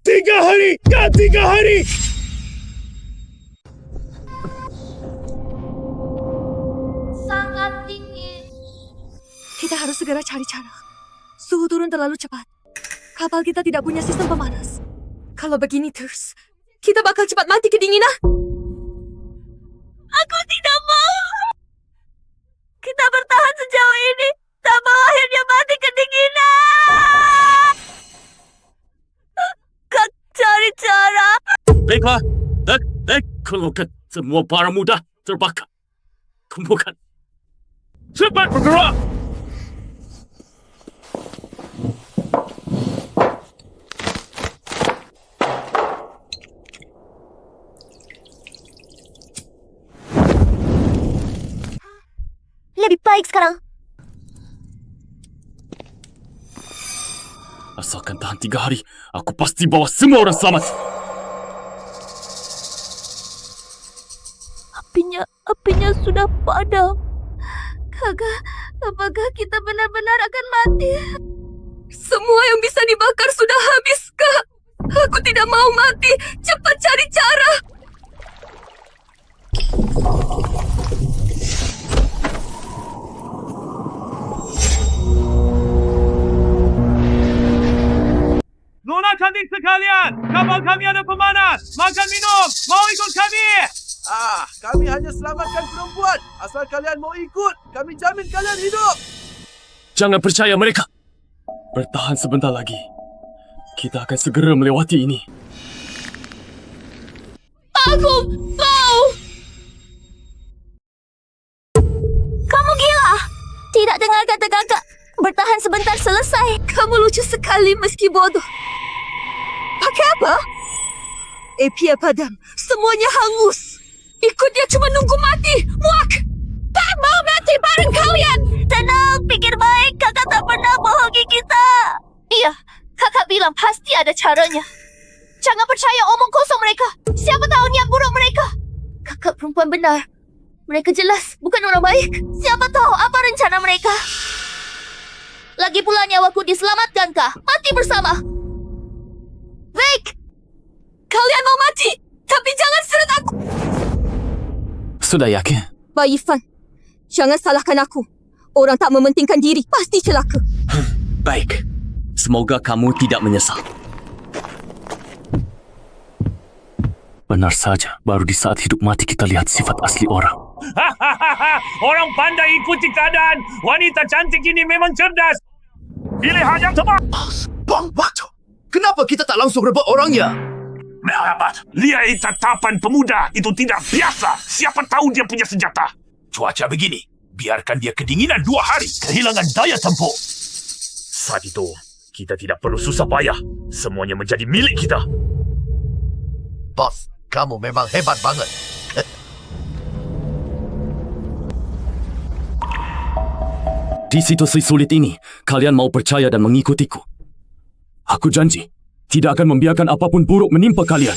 3 hari! Kak, 3 hari! Sangat dingin. Kita harus segera cari cara. Suhu turun terlalu cepat. Kapal kita tidak punya sistem pemanas. Kalau begini terus, kita bakal cepat mati kedinginan. Aku tidak mau. Kita bertahan sejauh ini. Tak mau akhirnya mati kedinginan. Kak, cari cara. Baiklah. Keluarkan semua para muda terbakar. Kumpulkan. Cepat bergerak! Lebih baik sekarang. Asalkan tahan 3 hari, aku pasti bawa semua orang selamat. Apinya sudah padam. Kakak, apakah kita benar-benar akan mati? Semua yang bisa dibakar sudah habis, Kak. Aku tidak mau mati. Cepat cari cara. Nona cantik sekalian! Kapal kami ada pemanas! Makan minum! Mau ikut kami! Kami hanya selamatkan perempuan. Asal kalian mau ikut, kami jamin kalian hidup. Jangan percaya mereka. Bertahan sebentar lagi. Kita akan segera melewati ini. Aku mau. Kamu gila. Tidak dengar kata kakak. Bertahan sebentar selesai. Kamu lucu sekali meski bodoh. Pakai apa? Api padam. Semuanya hangus. Ikut dia cuma nunggu mati. Muak! Tak mau mati bareng kalian. Tenang, pikir baik. Kakak tak pernah bohongi kita. Iya, kakak bilang pasti ada caranya. Jangan percaya omong kosong mereka. Siapa tahu niat buruk mereka. Kakak perempuan benar. Mereka jelas bukan orang baik. Siapa tahu apa rencana mereka. Lagi pula nyawaku diselamatkankah? Mati bersama. Vic! Kalian mau mati, tapi jangan seret aku. Sudah yakin? Bayi Fan, jangan salahkan aku. Orang tak mementingkan diri pasti celaka. Baik. Semoga kamu tidak menyesal. Benar saja, baru di saat hidup mati kita lihat sifat asli orang. Orang pandai ikuti keadaan. Wanita cantik ini memang cerdas. Pilihan yang tepat. Buang waktu. Kenapa kita tak langsung rebut orangnya? Merhabat, lihat tatapan pemuda itu tidak biasa. Siapa tahu dia punya senjata. Cuaca begini, biarkan dia kedinginan 2 hari. Kehilangan daya tempur. Saat itu, kita tidak perlu susah payah. Semuanya menjadi milik kita. Bos, kamu memang hebat banget. Di situasi sulit ini, kalian mau percaya dan mengikutiku. Aku janji, tidak akan membiarkan apapun buruk menimpa kalian.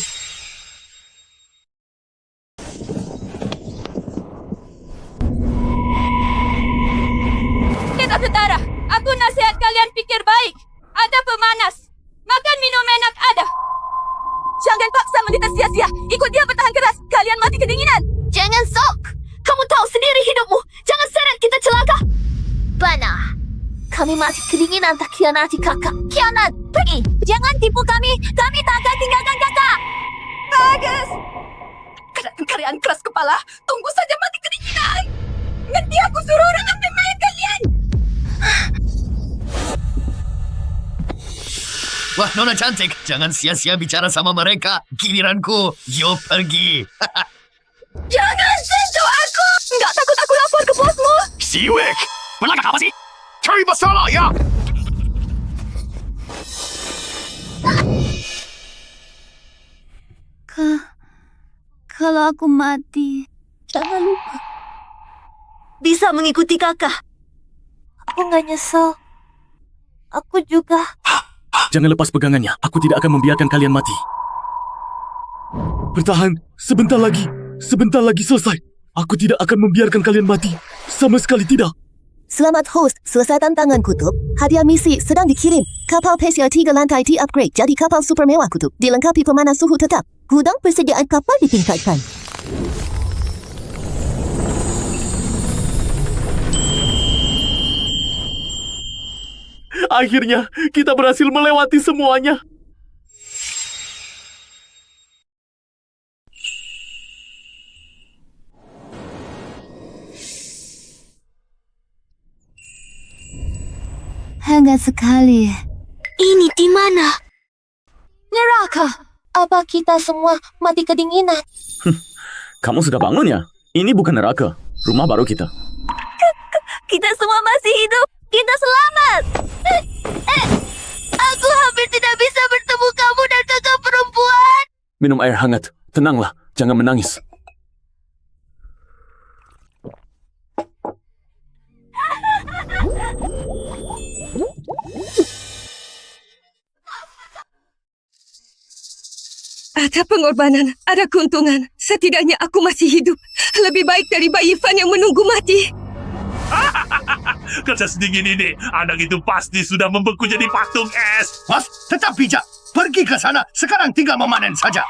Tentara, aku nasihat kalian pikir baik. Ada pemanas. Makan minum enak ada. Jangan paksa menderita sia-sia. Ikut dia bertahan keras. Kalian mati kedinginan. Jangan sok. Kamu tahu sendiri hidupmu. Jangan seret kita celaka. Bana. Kami mati kedinginan tak khianati kakak. Khianat. Pergi. Jangan tipu kami. Kami tak akan tinggalkan kakak. Bagus. Kalian keras kepala. Tunggu saja mati kedinginan. Nanti aku suruh orang ambil mayat kalian. Wah, Nona cantik. Jangan sia-sia bicara sama mereka. Giliranku. Yo pergi. Jangan sentuh aku. Nggak takut aku lapor ke bosmu. Siwek, pelanggan apa sih? Cari masalah ya. Kalau aku mati, jangan lupa. Bisa mengikuti kakak. Aku nggak nyesel. Aku juga. Jangan lepas pegangannya. Aku tidak akan membiarkan kalian mati. Bertahan. Sebentar lagi. Sebentar lagi selesai. Aku tidak akan membiarkan kalian mati. Sama sekali tidak. Selamat host, selesai tantangan kutub. Hadiah misi sedang dikirim. Kapal pesiar 3 lantai di-upgrade jadi kapal super mewah kutub. Dilengkapi pemanas suhu tetap. Gudang persediaan kapal ditingkatkan. Akhirnya, kita berhasil melewati semuanya. Hangat sekali. Ini di mana? Neraka. Apa kita semua mati kedinginan? Kamu sudah bangun ya? Ini bukan neraka. Rumah baru kita. Kita semua masih hidup. Kita selamat. Aku hampir tidak bisa bertemu kamu dan kakak perempuan. Minum air hangat. Tenanglah. Jangan menangis. Ada pengorbanan, ada keuntungan. Setidaknya aku masih hidup. Lebih baik dari bayi Fan yang menunggu mati. Kerja sedingin ini, anak itu pasti sudah membeku jadi patung es. Bos, tetap bijak. Pergi ke sana. Sekarang tinggal memanen saja.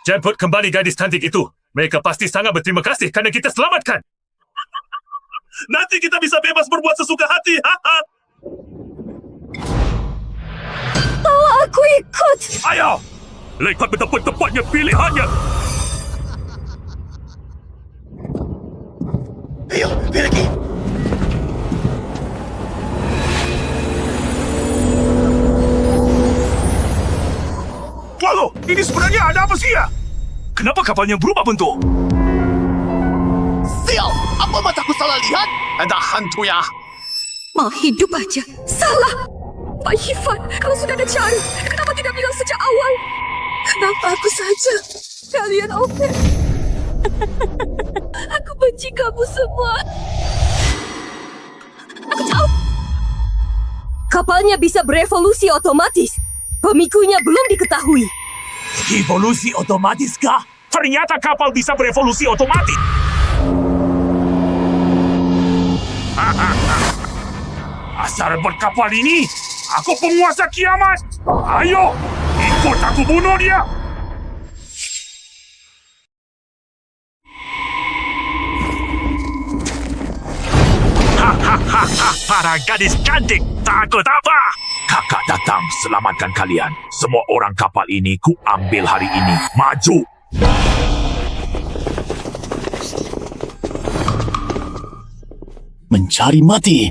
Jemput kembali gadis cantik itu. Mereka pasti sangat berterima kasih kerana kita selamatkan. Nanti kita bisa bebas berbuat sesuka hati. Aku ikut. Ayo, lihat betapa tepatnya pilihannya. Ayo, pergi. Lalu, ini sebenarnya ada apa sih ya? Kenapa kapalnya berubah bentuk? Sial, apa mataku salah lihat? Ada hantu ya. Mau hidup aja. Salah. Pak Ifan, kalau sudah ada cara, kenapa tidak bilang sejak awal? Kenapa aku saja? Kalian oke? Aku benci kamu semua. Aku tahu. Kapalnya bisa berevolusi otomatis. Pemikunya belum diketahui. Evolusi otomatis kah? Ternyata kapal bisa berevolusi otomatis. Asal berkapal ini, aku penguasa kiamat. Ayo, ikut aku bunuh dia. Para gadis cantik, takut apa? Kakak datang selamatkan kalian. Semua orang kapal ini ku ambil hari ini. Maju! Mencari mati.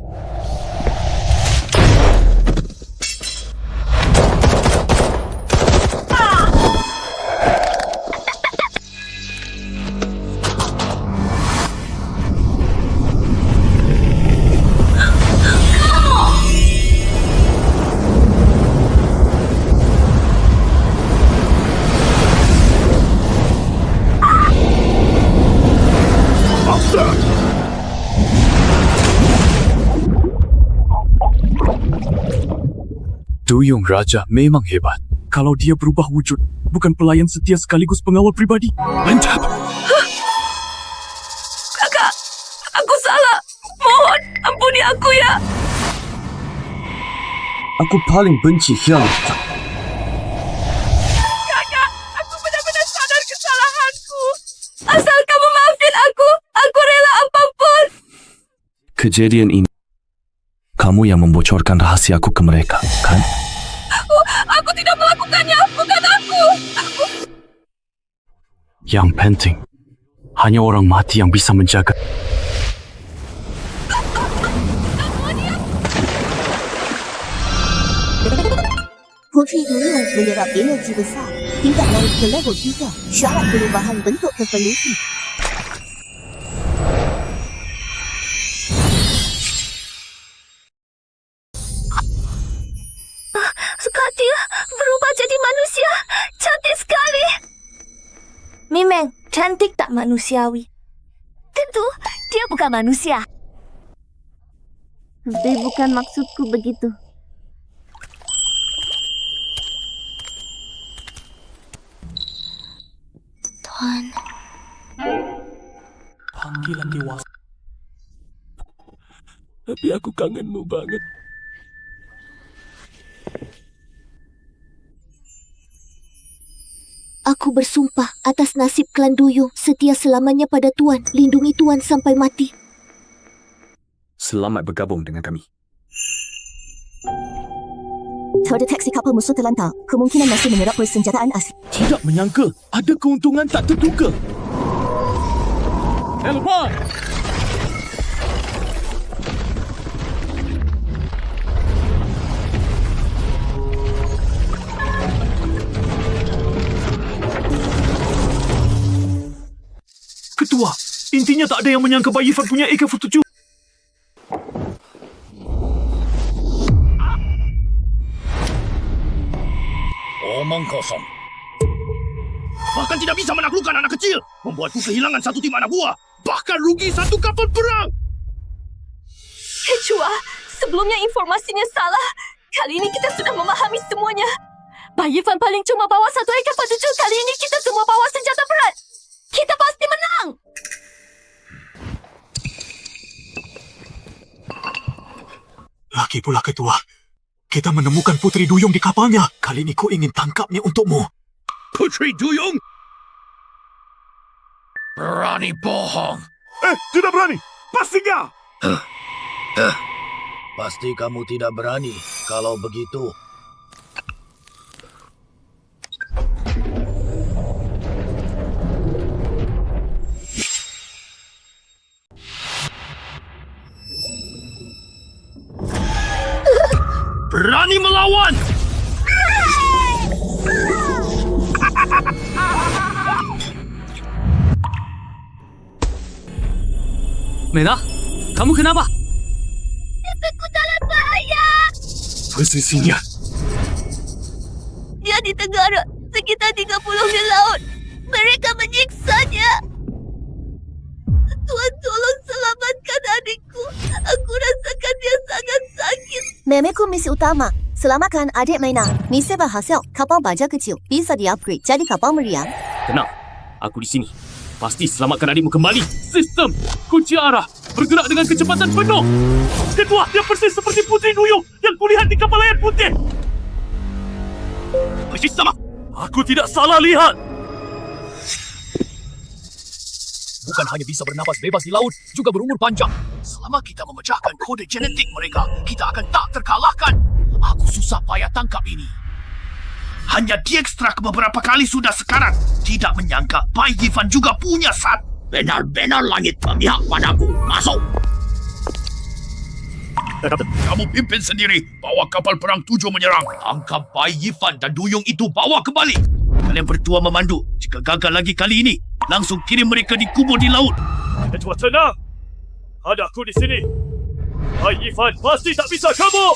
Duyung Raja memang hebat. Kalau dia berubah wujud, bukan pelayan setia sekaligus pengawal pribadi. Mantap! Kakak, aku salah. Mohon, ampuni aku ya. Aku paling benci hianat. Kakak, aku benar-benar sadar kesalahanku. Asal kamu maafin aku rela apapun. Kejadian ini, kamu yang membocorkan rahasiaku ke mereka, kan? Aku tidak melakukannya, bukan aku. Yang penting, hanya orang mati yang bisa menjaga. Putri Duyung menyerap energi besar hingga naik ke level 3. Syarat perubahan bentuk evolusi. Dia berubah jadi manusia. Cantik sekali. Memang cantik tak manusiawi. Tentu, dia bukan manusia. Tapi bukan maksudku begitu. Tuan. Panggilan dewasa. Tapi aku kangenmu banget. Aku bersumpah atas nasib klan Duyung setia selamanya pada Tuan. Lindungi Tuan sampai mati. Selamat bergabung dengan kami. Terdeteksi kapal musuh terlantar. Kemungkinan masih menyerap persenjataan asli. Tidak menyangka ada keuntungan tak terduga. Telepon! Ketua, intinya tak ada yang menyangka Bayi Fan punya AK-47. Omong kosong. Bahkan tidak bisa menaklukkan anak kecil. Membuatku kehilangan satu tim anak buah. Bahkan rugi satu kapal perang. Ketua, sebelumnya informasinya salah. Kali ini kita sudah memahami semuanya. Bayi Fan paling cuma bawa satu AK-47. Kali ini kita semua bawa senjata berat. Kita pasti menang! Lagi pula Ketua. Kita menemukan Putri Duyung di kapalnya. Kali ini ku ingin tangkapnya untukmu. Putri Duyung? Berani bohong. Tidak berani. Pastinya. Pasti kamu tidak berani. Kalau begitu... Berani melawan! Mena, kamu kenapa? Aku dalam bahaya. Posisinya. Dia di tenggara, sekitar 30 mil laut. Mereka menyiksanya. Tuan, tolong selamatkan adikku. Aku rasakan dia sangat sakit. Memeku misi utama. Selamatkan adik Maina. Misi berhasil. Kapal baja kecil bisa di-upgrade jadi kapal meriam. Tenang, aku di sini. Pasti selamatkan adikmu kembali. Sistem kunci arah bergerak dengan kecepatan penuh. Kedua, dia persis seperti Putri Duyung yang kulihat di kapal layar putih. Persis sama. Aku tidak salah lihat. Bukan hanya bisa bernapas bebas di laut, juga berumur panjang. Selama kita memecahkan kode genetik mereka, kita akan tak terkalahkan. Aku susah payah tangkap ini. Hanya diekstrak beberapa kali sudah sekarang. Tidak menyangka Bai Yifan juga punya sat. Benar-benar langit memihak padaku. Masuk! Kamu pimpin sendiri. Bawa kapal perang 7 menyerang. Tangkap Bai Yifan dan Duyung itu bawa kembali. Kalian berdua memandu. Jika gagal lagi kali ini, langsung kirim mereka dikubur di laut. Ketua tenang. Ada aku di sini. Bai Yifan pasti tak bisa kabur.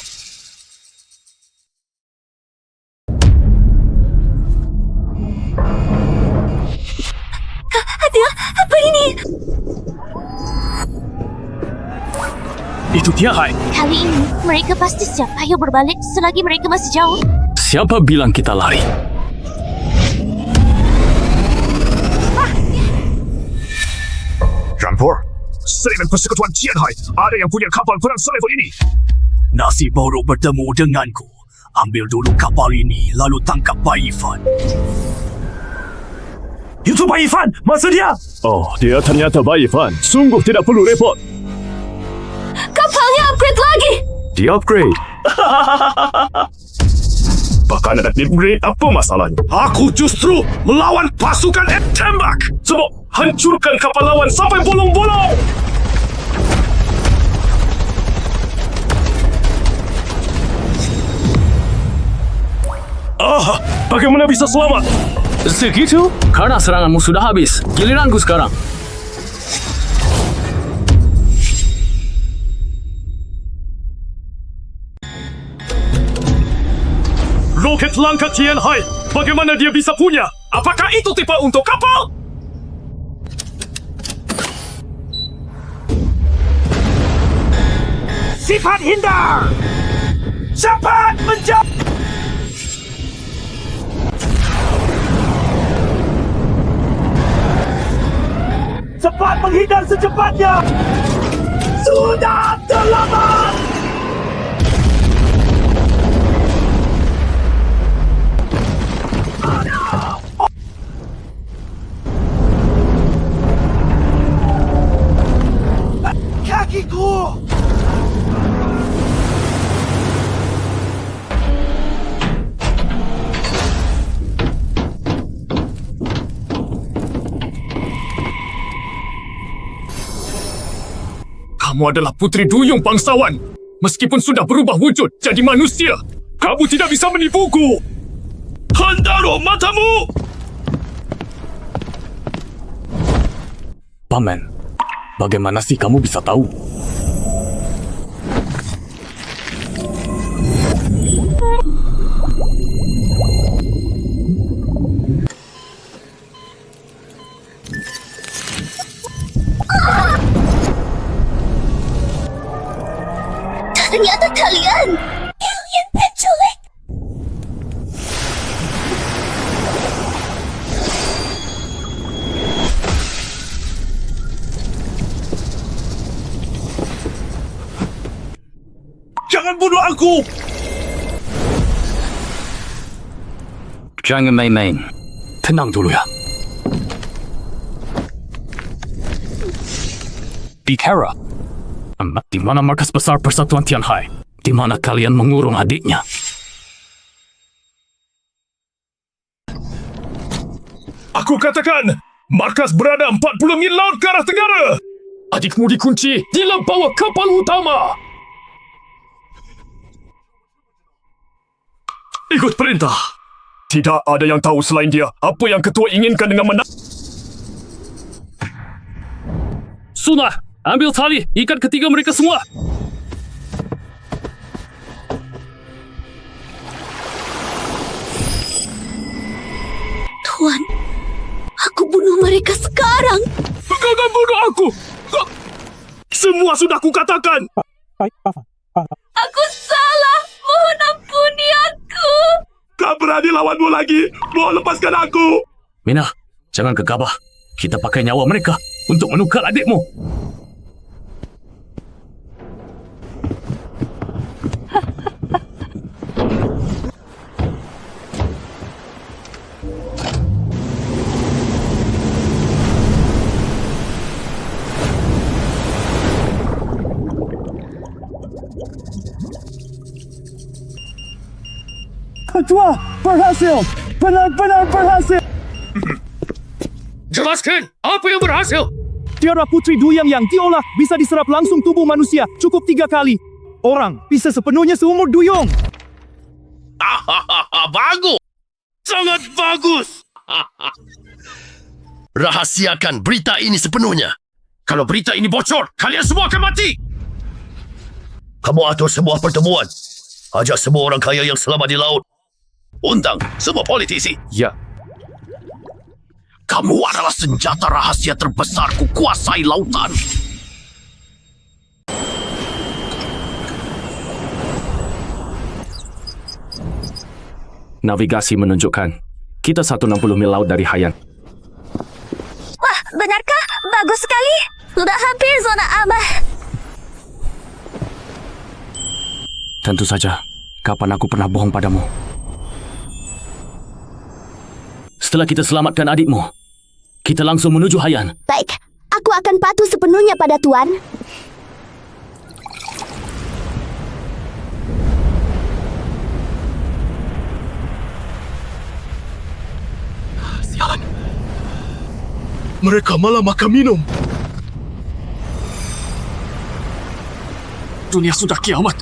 Adil, apa ini? Itu Tiahai. Kali ini, mereka pasti siap. Ayo berbalik selagi mereka masih jauh. Siapa bilang kita lari? Janpur, Seremen Persekutuan Tianhai, ada yang punya kapal perang selevel ini. Nasib buruk bertemu denganku. Ambil dulu kapal ini, lalu tangkap Bai Yifan. Itu Bai Yifan, masa dia? Oh, dia ternyata Bai Yifan. Sungguh tidak perlu repot. Kapalnya upgrade lagi. Di-upgrade. Bahkan ada upgrade, apa masalahnya? Aku justru melawan pasukan tembak. Semua hancurkan kapal lawan sampai bolong-bolong. Bagaimana bisa selamat? Segitu? Karena seranganmu sudah habis. Giliranku sekarang. Roket langkah Tianhai, bagaimana dia bisa punya? Apakah itu tipe untuk kapal? Sifat hindar! Cepat menjauh! Cepat menghindar secepatnya! Sudah terlambat! Kakiku! Kamu adalah Putri Duyung bangsawan. Meskipun sudah berubah wujud jadi manusia, kamu tidak bisa menipuku. Handaro matamu! Paman, bagaimana sih kamu bisa tahu? Ternyata kalian alien penculik. Jangan bunuh aku! Jangan main-main. Tenang dulu ya. Bicara. Di mana markas besar Persatuan Tianhai? Di mana kalian mengurung adiknya? Aku katakan, markas berada 40 mil laut ke arah tenggara. Adikmu dikunci di dalam bawah kapal utama. Ikut perintah. Tidak ada yang tahu selain dia apa yang ketua inginkan dengan Sudah, ambil tali, ikat ketiga mereka semua. Tuan, aku bunuh mereka sekarang. Jangan bunuh aku! Semua sudah kukatakan! Aku salah. berani lawanmu lagi. Mohon lepaskan aku. Mina, jangan gegabah. Kita pakai nyawa mereka untuk menukar adikmu. Ketua, berhasil! Benar-benar berhasil! Jelaskan, apa yang berhasil? Tiara Putri Duyang yang diolah bisa diserap langsung tubuh manusia cukup 3 kali. Orang bisa sepenuhnya seumur duyung. Bagus! Sangat bagus! Rahasiakan berita ini sepenuhnya. Kalau berita ini bocor, kalian semua akan mati. Kamu atur sebuah pertemuan. Ajak semua orang kaya yang selamat di laut. Undang semua politisi. Ya. Kamu adalah senjata rahasia terbesarku kuasai lautan. Navigasi menunjukkan kita 160 mil laut dari Haiyan. Wah, benarkah? Bagus sekali. Sudah hampir zona aman. Tentu saja, kapan aku pernah bohong padamu? Setelah kita selamatkan adikmu, kita langsung menuju Haiyan. Baik, aku akan patuh sepenuhnya pada Tuan. Sialan. Mereka malah makan minum. Dunia sudah kiamat.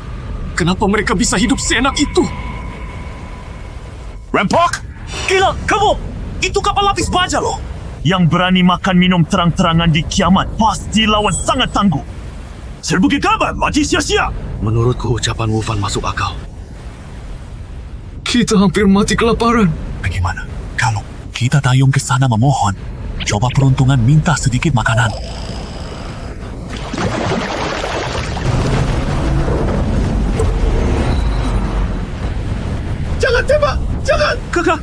Kenapa mereka bisa hidup seenak itu? Rampok! Gila, kamu! Itu kapal lapis baja loh. Yang berani makan minum terang-terangan di kiamat pasti lawan sangat tangguh. Serbu gegabah, mati sia-sia. Menurutku ucapan Wufan masuk akal. Kita hampir mati kelaparan. Bagaimana kalau kita dayung ke sana memohon? Coba peruntungan minta sedikit makanan. Jangan tembak! Jangan! Kakak,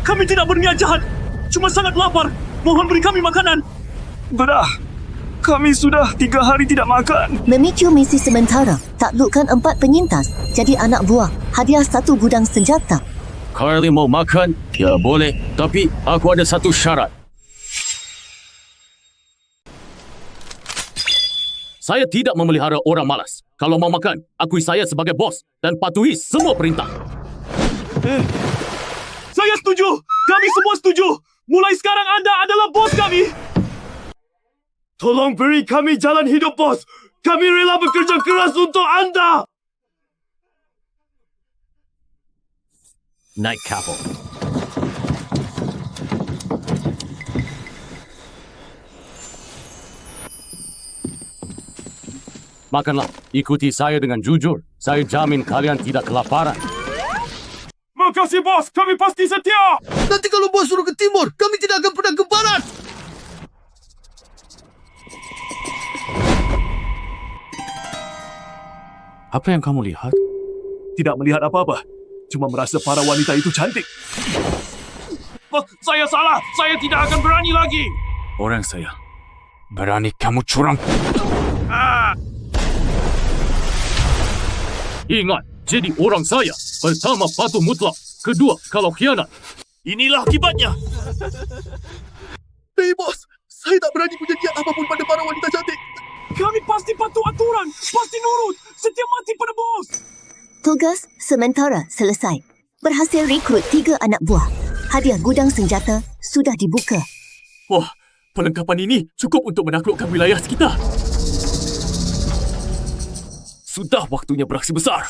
kami tidak berniat jahat. Cuma sangat lapar. Mohon beri kami makanan. Bedah, kami sudah 3 hari tidak makan. Memicu misi sementara, taklukkan 4 penyintas jadi anak buah, hadiah 1 gudang senjata. Kalian mau makan? Ya boleh, tapi aku ada satu syarat. Saya tidak memelihara orang malas. Kalau mau makan, akui saya sebagai bos dan patuhi semua perintah. Saya setuju. Kami semua setuju. Mulai sekarang anda adalah bos kami. Tolong beri kami jalan hidup, bos. Kami rela bekerja keras untuk anda. Naik kapal. Makanlah. Ikuti saya dengan jujur. Saya jamin kalian tidak kelaparan. Makasih, bos. Kami pasti setia. Nanti kalau bos suruh ke timur, kami tidak akan pernah ke barat. Apa yang kamu lihat? Tidak melihat apa-apa. Cuma merasa para wanita itu cantik. Saya salah. Saya tidak akan berani lagi. Orang saya. Berani kamu curang. Ingat, jadi orang saya. Pertama, patuh mutlak. Kedua, kalau khianat. Inilah akibatnya. Hei bos, saya tak berani punya niat apapun pada para wanita cantik. Kami pasti patuh aturan. Pasti nurut. Setia mati pada bos. Tugas sementara selesai. Berhasil rekrut 3 anak buah. Hadiah gudang senjata sudah dibuka. Wah, perlengkapan ini cukup untuk menaklukkan wilayah sekitar. Sudah waktunya beraksi besar.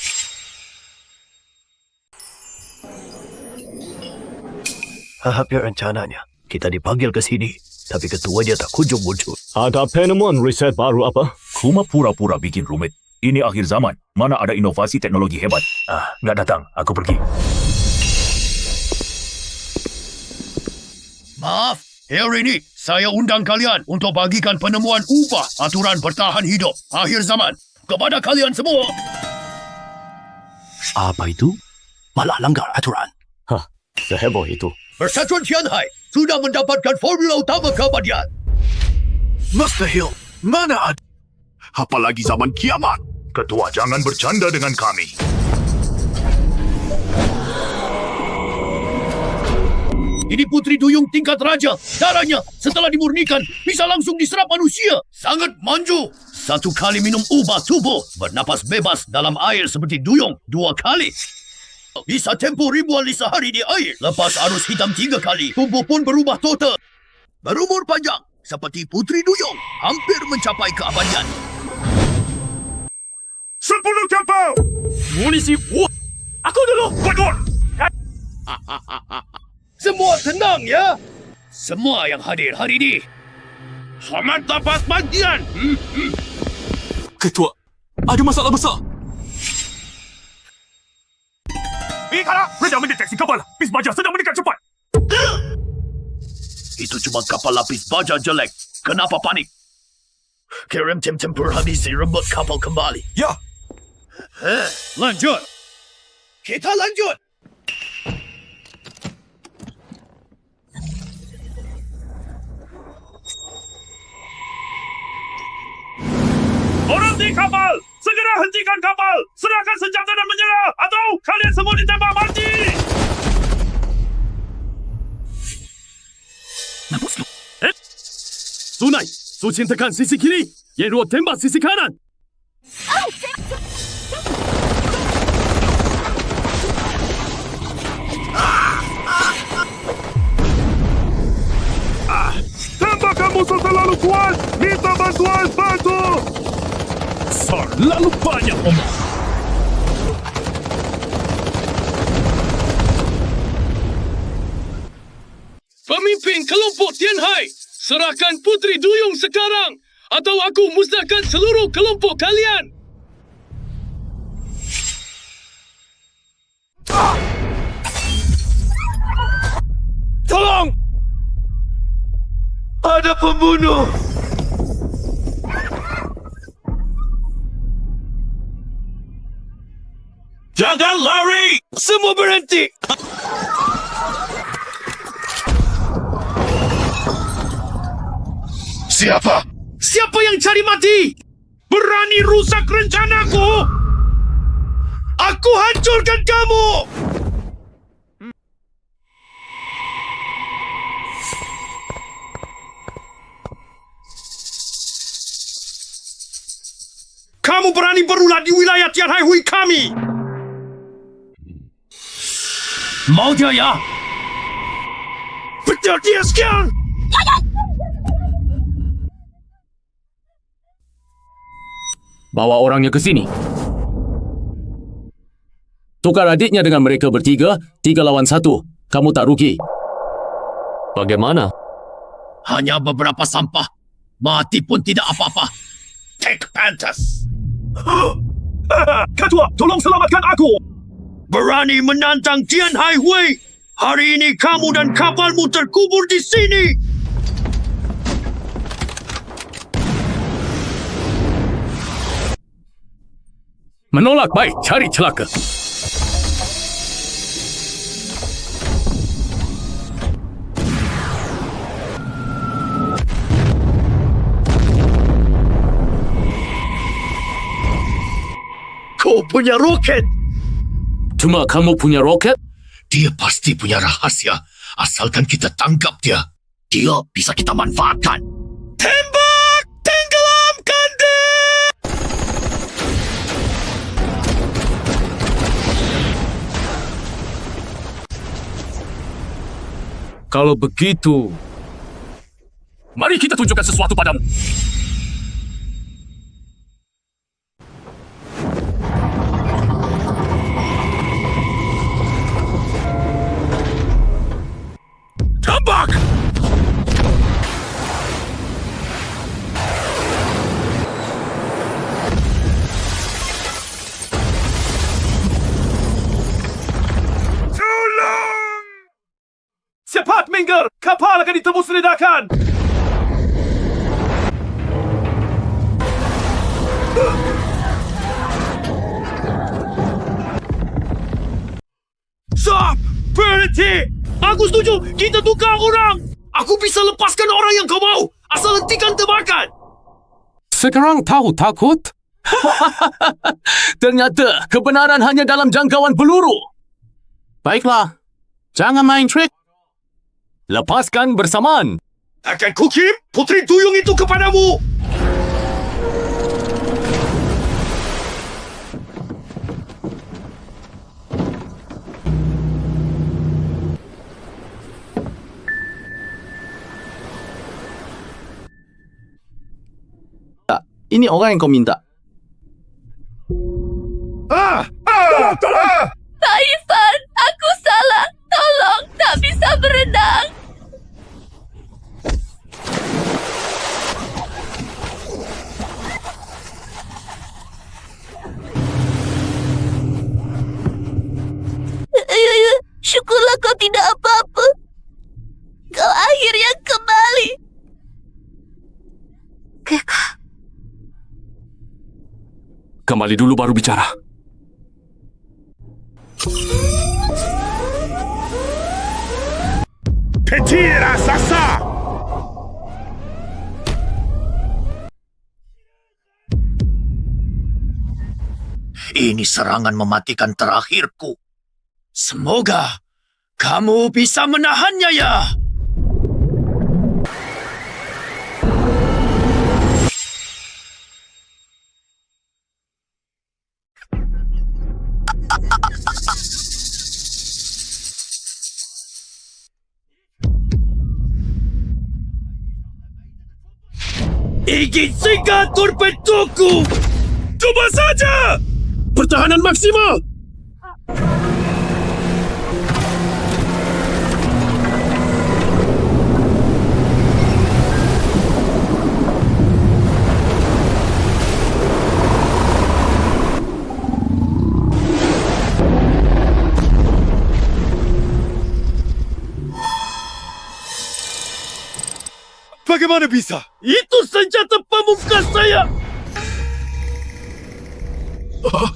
Hampir rencananya, kita dipanggil ke sini. Tapi ketua dia tak kunjung muncul. Ada penemuan riset baru apa? Cuma pura-pura bikin rumit. Ini akhir zaman. Mana ada inovasi teknologi hebat. Nggak datang. Aku pergi. Maaf, hari ini saya undang kalian untuk bagikan penemuan ubah aturan bertahan hidup akhir zaman kepada kalian semua. Apa itu? Malah langgar aturan. Hah, seheboh itu. Persatuan Tianhai sudah mendapatkan formula utama keabadian. Mustahil. Mana ada? Apalagi zaman kiamat. Ketua, jangan bercanda dengan kami. Ini Putri Duyung tingkat raja. Darahnya setelah dimurnikan bisa langsung diserap manusia. Sangat manju. 1 kali minum ubah tubuh. Bernapas bebas dalam air seperti Duyung 2 kali. Bisa tempoh ribuan lisa hari di air. Lepas arus hitam 3 kali, tubuh pun berubah total. Berumur panjang seperti Putri Duyung. Hampir mencapai keabadian. 10 kapal! Munisi. Aku dulu. Bagus! Semua tenang ya. Semua yang hadir hari ini. Selamat dapat bagian. Ketua, ada masalah besar. Ikara, Raja mendeteksi kapal lapis baja sedang mendekat cepat. Itu cuma kapal lapis baja jelek. Kenapa panik? Kirim tim tempur habisi rebut kapal kembali. Ya. Lanjut. Kita lanjut. Orang di kapal, segera hentikan kapal. Serahkan senjata dan menyerah, atau kalian semua ditembak mati. Sunai, Sucin tekan sisi kiri. Yenruo tembak sisi kanan. Tembakan musuh terlalu kuat. Minta bantuan, bantu. Sar, lalu banyak omong. Pemimpin kelompok Tianhai, serahkan Putri Duyung sekarang atau aku musnahkan seluruh kelompok kalian. Tolong! Ada pembunuh! Jangan lari! Semua berhenti! Siapa? Siapa yang cari mati? Berani rusak rencanaku? Aku hancurkan kamu! Kamu berani berulah di wilayah Tianhai Hui kami! Mau dia ya? Petir dia sekian! Bawa orangnya ke sini. Tukar adiknya dengan mereka bertiga, 3 lawan 1. Kamu tak rugi. Bagaimana? Hanya beberapa sampah. Mati pun tidak apa-apa. Take pantas. Ketua, tolong selamatkan aku! Berani menantang Tianhai Hui. Hari ini kamu dan kapalmu terkubur di sini. Menolak baik, cari celaka. Kau punya roket. Cuma kamu punya roket? Dia pasti punya rahasia. Asalkan kita tangkap dia. Dia bisa kita manfaatkan. Tembak! Tenggelamkan dia! Kalau begitu, mari kita tunjukkan sesuatu padamu. Tembak! Cepat minggir! Kapal akan ditembus ledakan! Stop! Burn Cik! Aku setuju! Kita tukar orang! Aku bisa lepaskan orang yang kau mau! Asal hentikan tebakan! Sekarang tahu takut? Ternyata kebenaran hanya dalam jangkauan peluru. Baiklah, jangan main trik. Lepaskan bersamaan. Akan kukirim putri duyung itu kepadamu! Ini orang yang kau minta. Pak Irfan, aku salah. Tolong, tak bisa berenang. Syukurlah kau tidak apa-apa. Kau akhirnya kembali. Kembali dulu baru bicara. Petit raksasa! Ini serangan mematikan terakhirku. Semoga kamu bisa menahannya ya! Ingin singgah torpedoku! Cuba saja! Pertahanan maksimal! Bagaimana bisa? Itu senjata pamungkas saya!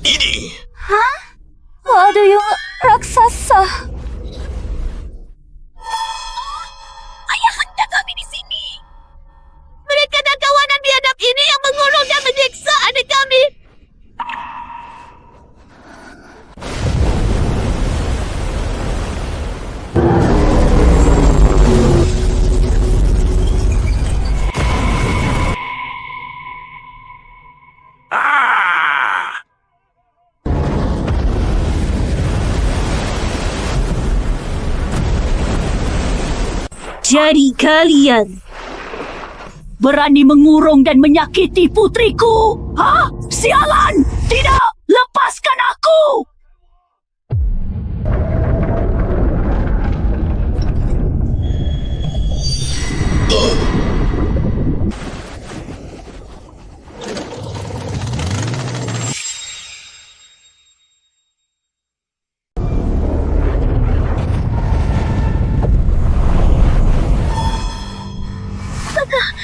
Ini... Hah? Waduh, yang raksasa. Ayah hendak kami di sini. Mereka dan kawanan biadab ini yang mengurung dan menyiksa adik kami. Jadi kalian berani mengurung dan menyakiti putriku? Hah? Sialan! Tidak! Lepaskan aku!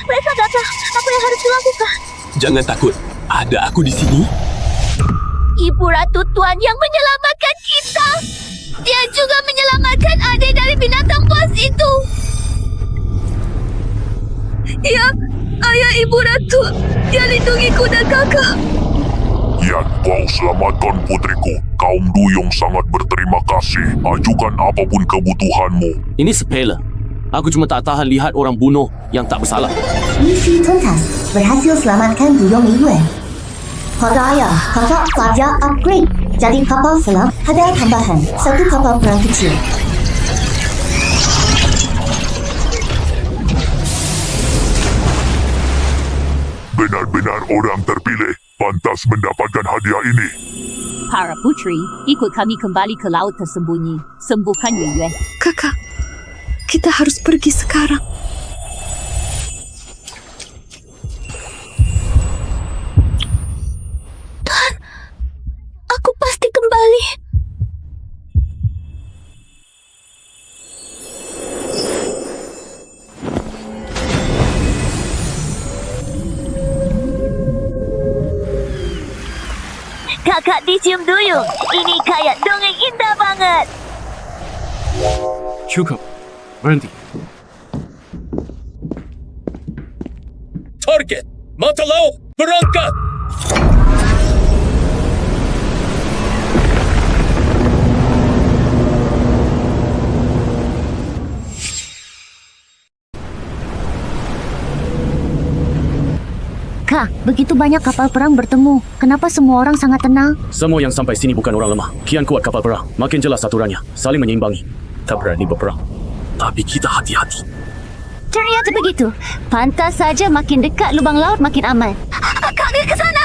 Mereka datang. Apa yang harus dilakukan? Jangan takut. Ada aku di sini. Ibu Ratu Tuan yang menyelamatkan kita. Dia juga menyelamatkan adik dari binatang buas itu. Ya, ayah Ibu Ratu. Dia lindungiku dan kakak. Yan, kau selamatkan putriku. Kaum Duyung sangat berterima kasih. Ajukan apapun kebutuhanmu. Ini sepele. Aku cuma tak tahan lihat orang bunuh yang tak bersalah. Misi tuntas. Berhasil selamatkan Duyung Yue. Pada ayah, kakak pelajar upgrade. Jadi kapal selam, hadiah tambahan. 1 kapal perang kecil. Benar-benar orang terpilih. Pantas mendapatkan hadiah ini. Para putri, ikut kami kembali ke laut tersembunyi. Sembuhkan Yue. Kakak, kita harus pergi sekarang. Tuhan, aku pasti kembali. Kakak dicium duyung. Ini kayak dongeng indah banget. Cukup. Berhenti. Target! Mata laut! Berangkat! Kak, begitu banyak kapal perang bertemu. Kenapa semua orang sangat tenang? Semua yang sampai sini bukan orang lemah. Kian kuat kapal perang. Makin jelas aturannya. Saling menyeimbangi. Tak berani berperang. Tapi kita hati-hati. Ternyata begitu. Pantas saja makin dekat lubang laut makin aman. Kak, dia ke sana!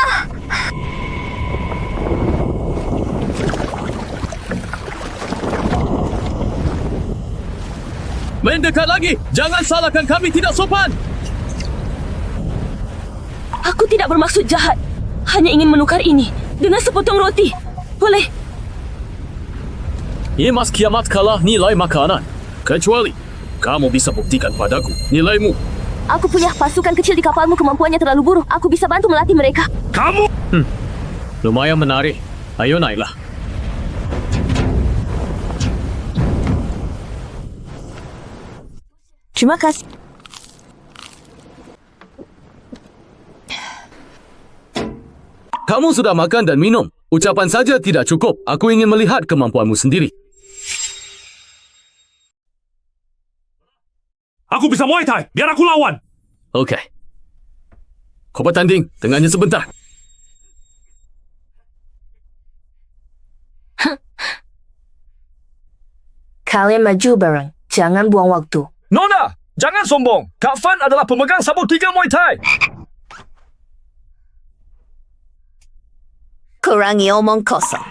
Mendekat lagi! Jangan salahkan kami tidak sopan! Aku tidak bermaksud jahat. Hanya ingin menukar ini dengan sepotong roti. Boleh? Emas kiamat kalah nilai makanan. Kecuali kamu bisa buktikan padaku nilaimu. Aku punya pasukan kecil di kapalmu, kemampuannya terlalu buruk. Aku bisa bantu melatih mereka. Kamu! Lumayan menarik. Ayo naiklah. Terima kasih. Kamu sudah makan dan minum. Ucapan saja tidak cukup. Aku ingin melihat kemampuanmu sendiri. Aku bisa Muay Thai. Biar aku lawan. Okey. Kau bertanding dengannya sebentar. Kalian maju bareng. Jangan buang waktu. Nona, jangan sombong. Kak Fan adalah pemegang sabuk 3 Muay Thai. Kurangi omong kosong.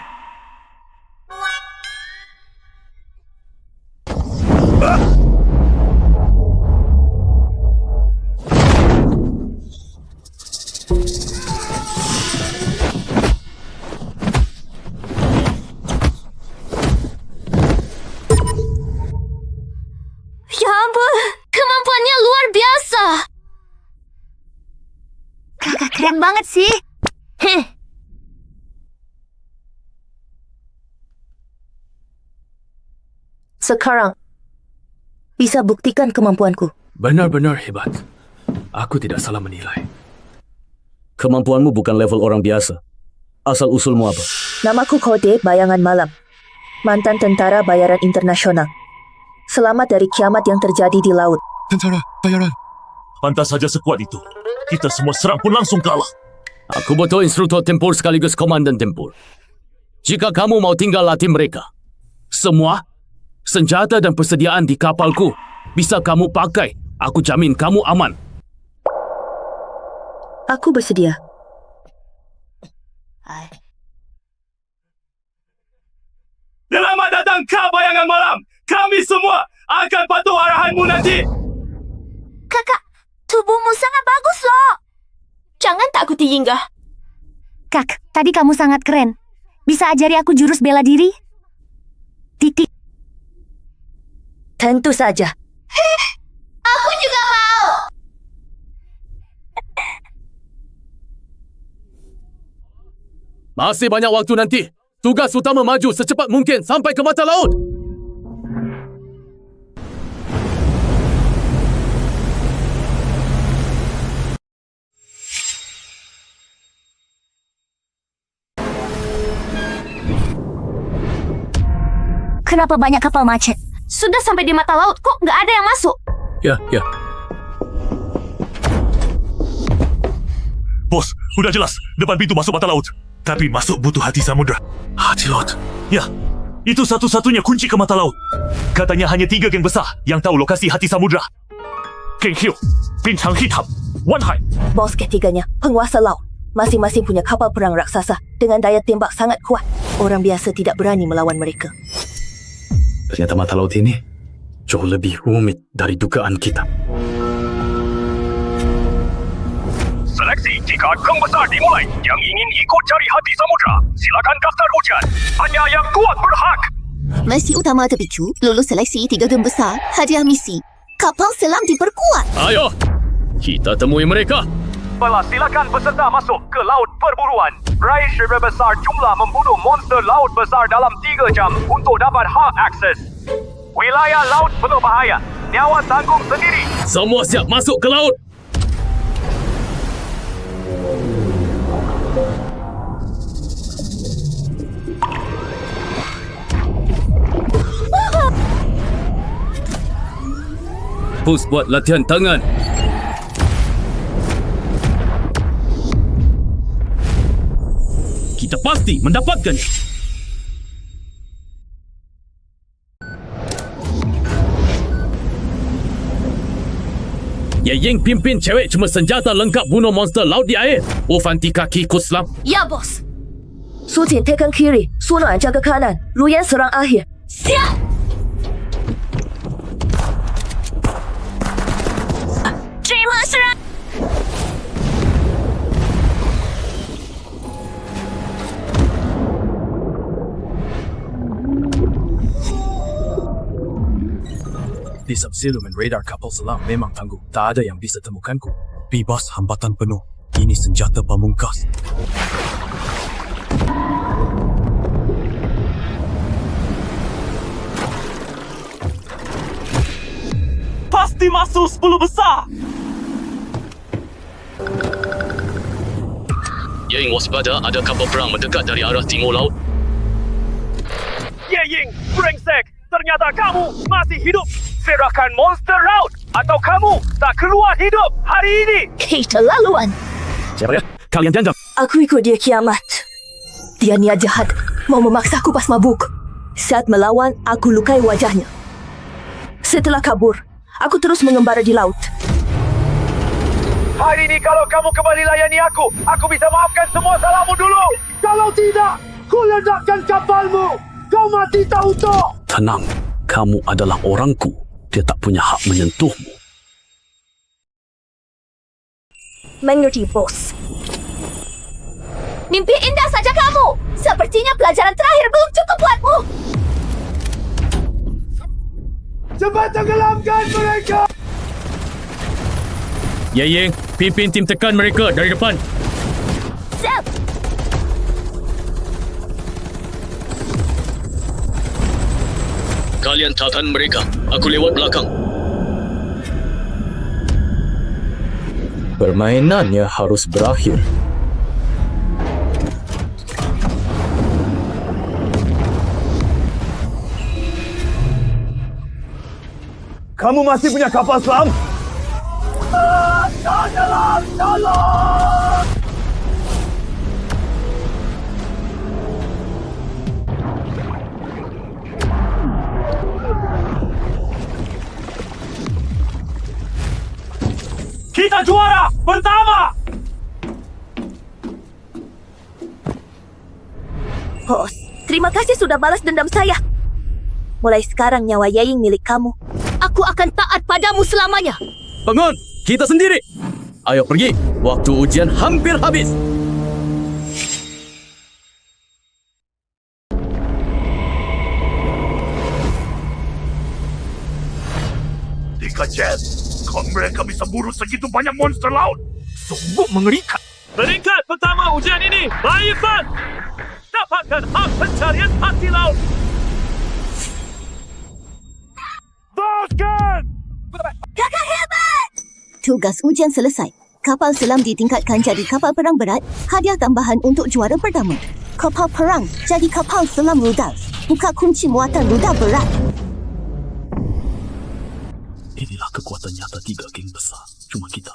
Ya ampun, kemampuannya luar biasa. Kakak keren banget sih. Sekarang, bisa buktikan kemampuanku. Benar-benar hebat. Aku tidak salah menilai. Kemampuanmu bukan level orang biasa. Asal usulmu apa? Namaku Kode Bayangan Malam. Mantan tentara bayaran internasional. Selamat dari kiamat yang terjadi di laut. Tentara bayaran. Pantas saja sekuat itu. Kita semua serang pun langsung kalah. Aku betul instruktur tempur sekaligus komandan tempur. Jika kamu mau tinggal latih mereka, semua senjata dan persediaan di kapalku bisa kamu pakai. Aku jamin kamu aman. Aku bersedia. Selamat datang ke Bayangan Malam. Kami semua akan patuh arahanmu nanti. Kakak, tubuhmu sangat bagus loh. Jangan takuti Yingga. Kak, tadi kamu sangat keren. Bisa ajari aku jurus bela diri? Titik. Tentu saja. Aku juga mau. Masih banyak waktu nanti. Tugas utama maju secepat mungkin sampai ke mata laut. Kenapa banyak kapal macet? Sudah sampai di mata laut, kok nggak ada yang masuk? Ya. Bos, udah jelas. Depan pintu masuk mata laut. Tapi masuk butuh hati samudra. Hati laut? Ya, itu satu-satunya kunci ke mata laut. Katanya hanya 3 geng besar yang tahu lokasi hati samudra. Geng Hiu, Bintang Hitam, Wan Hai. Bos ketiganya, penguasa laut. Masing-masing punya kapal perang raksasa dengan daya tembak sangat kuat. Orang biasa tidak berani melawan mereka. Ternyata mata laut ini jauh lebih rumit dari dugaan kita. Seleksi jika geng besar dimulai. Yang ingin ikut cari hati samudra, silakan daftar ujian. Hanya yang kuat berhak. Misi utama terpicu, lulus seleksi 3 geng besar, hadiah misi. Kapal selam diperkuat. Ayo, kita temui mereka. Baiklah, silakan peserta masuk ke laut perburuan. Raih syarikat besar jumlah membunuh monster laut besar dalam 3 jam untuk dapat hak akses. Wilayah laut penuh bahaya. Nyawa tanggung sendiri. Semua siap masuk ke laut. Pus buat latihan tangan. Kita pasti mendapatkannya. Ye Ying pimpin cewek cuma senjata lengkap bunuh monster laut di air. Ufanti kaki kuslam. Ya, bos. Su Jin tekan kiri, Su Nuan jaga kanan. Lu Yan serang akhir. Siap! Terima serang. Di Sub-Zero dan radar kapal selam memang tangguh. Tak ada yang bisa temukanku. Bebas hambatan penuh. Ini senjata pamungkas. Pasti masuk 10 besar. Ying waspada, ada kapal perang mendekat dari arah timur laut. Ye Ying, brengsek. Ternyata kamu masih hidup. Serahkan monster laut atau kamu tak keluar hidup hari ini. Keterlaluan. Siapa ya? Kalian jangan. Aku ikut dia kiamat. Dia niat jahat. Mau memaksaku pas mabuk. Saat melawan, aku lukai wajahnya. Setelah kabur, aku terus mengembara di laut. Hari ini kalau kamu kembali layani aku bisa maafkan semua salahmu dulu. Kalau tidak, ku ledakkan kapalmu. Kau mati tak utuh. Tenang, kamu adalah orangku. Dia tak punya hak menyentuhmu. Mengerti, bos. Mimpi indah saja kamu. Sepertinya pelajaran terakhir belum cukup buatmu. Cepat tenggelamkan mereka. Ye Ying, pimpin tim tekan mereka dari depan. Siap. Kalian tahan mereka. Aku lewat belakang. Permainannya harus berakhir. Kamu masih punya kapal selam? Tolong! Kita juara pertama! Bos, terima kasih sudah balas dendam saya. Mulai sekarang nyawa Yaying milik kamu. Aku akan taat padamu selamanya. Bangun, kita sendiri. Ayo pergi, waktu ujian hampir habis. Dikajet, kau mereka bisa buru segitu banyak monster laut. Sungguh mengerikan. Peringkat pertama ujian ini, Bayi Fan. Dapatkan hak pencarian hati laut. Teruskan! Kakak hebat! Tugas ujian selesai. Kapal selam ditingkatkan jadi kapal perang berat. Hadiah tambahan untuk juara pertama. Kapal perang jadi kapal selam rudal. Buka kunci muatan rudal berat. Inilah kekuatan nyata 3 geng besar. Cuma kita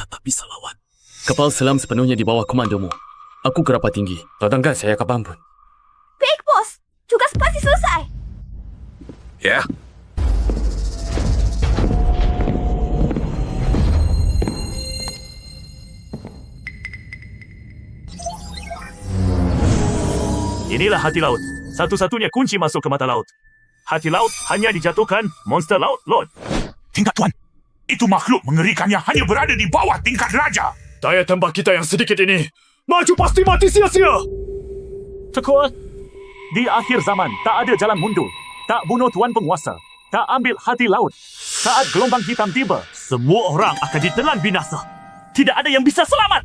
tak bisa lawan. Kapal selam sepenuhnya di bawah komandomu. Aku gerapa tinggi. Ladangkan saya kapan pun. Baik, bos. Tugas pasti selesai. Ya. Inilah hati laut. Satu-satunya kunci masuk ke mata laut. Hati laut hanya dijatuhkan monster laut Lord. Tingkat Tuan, itu makhluk mengerikan yang hanya berada di bawah tingkat raja. Daya tembak kita yang sedikit ini. Maju pasti mati sia-sia. Tekor, di akhir zaman tak ada jalan mundur. Tak bunuh tuan penguasa. Tak ambil hati laut. Saat gelombang hitam tiba, semua orang akan ditelan binasa. Tidak ada yang bisa selamat.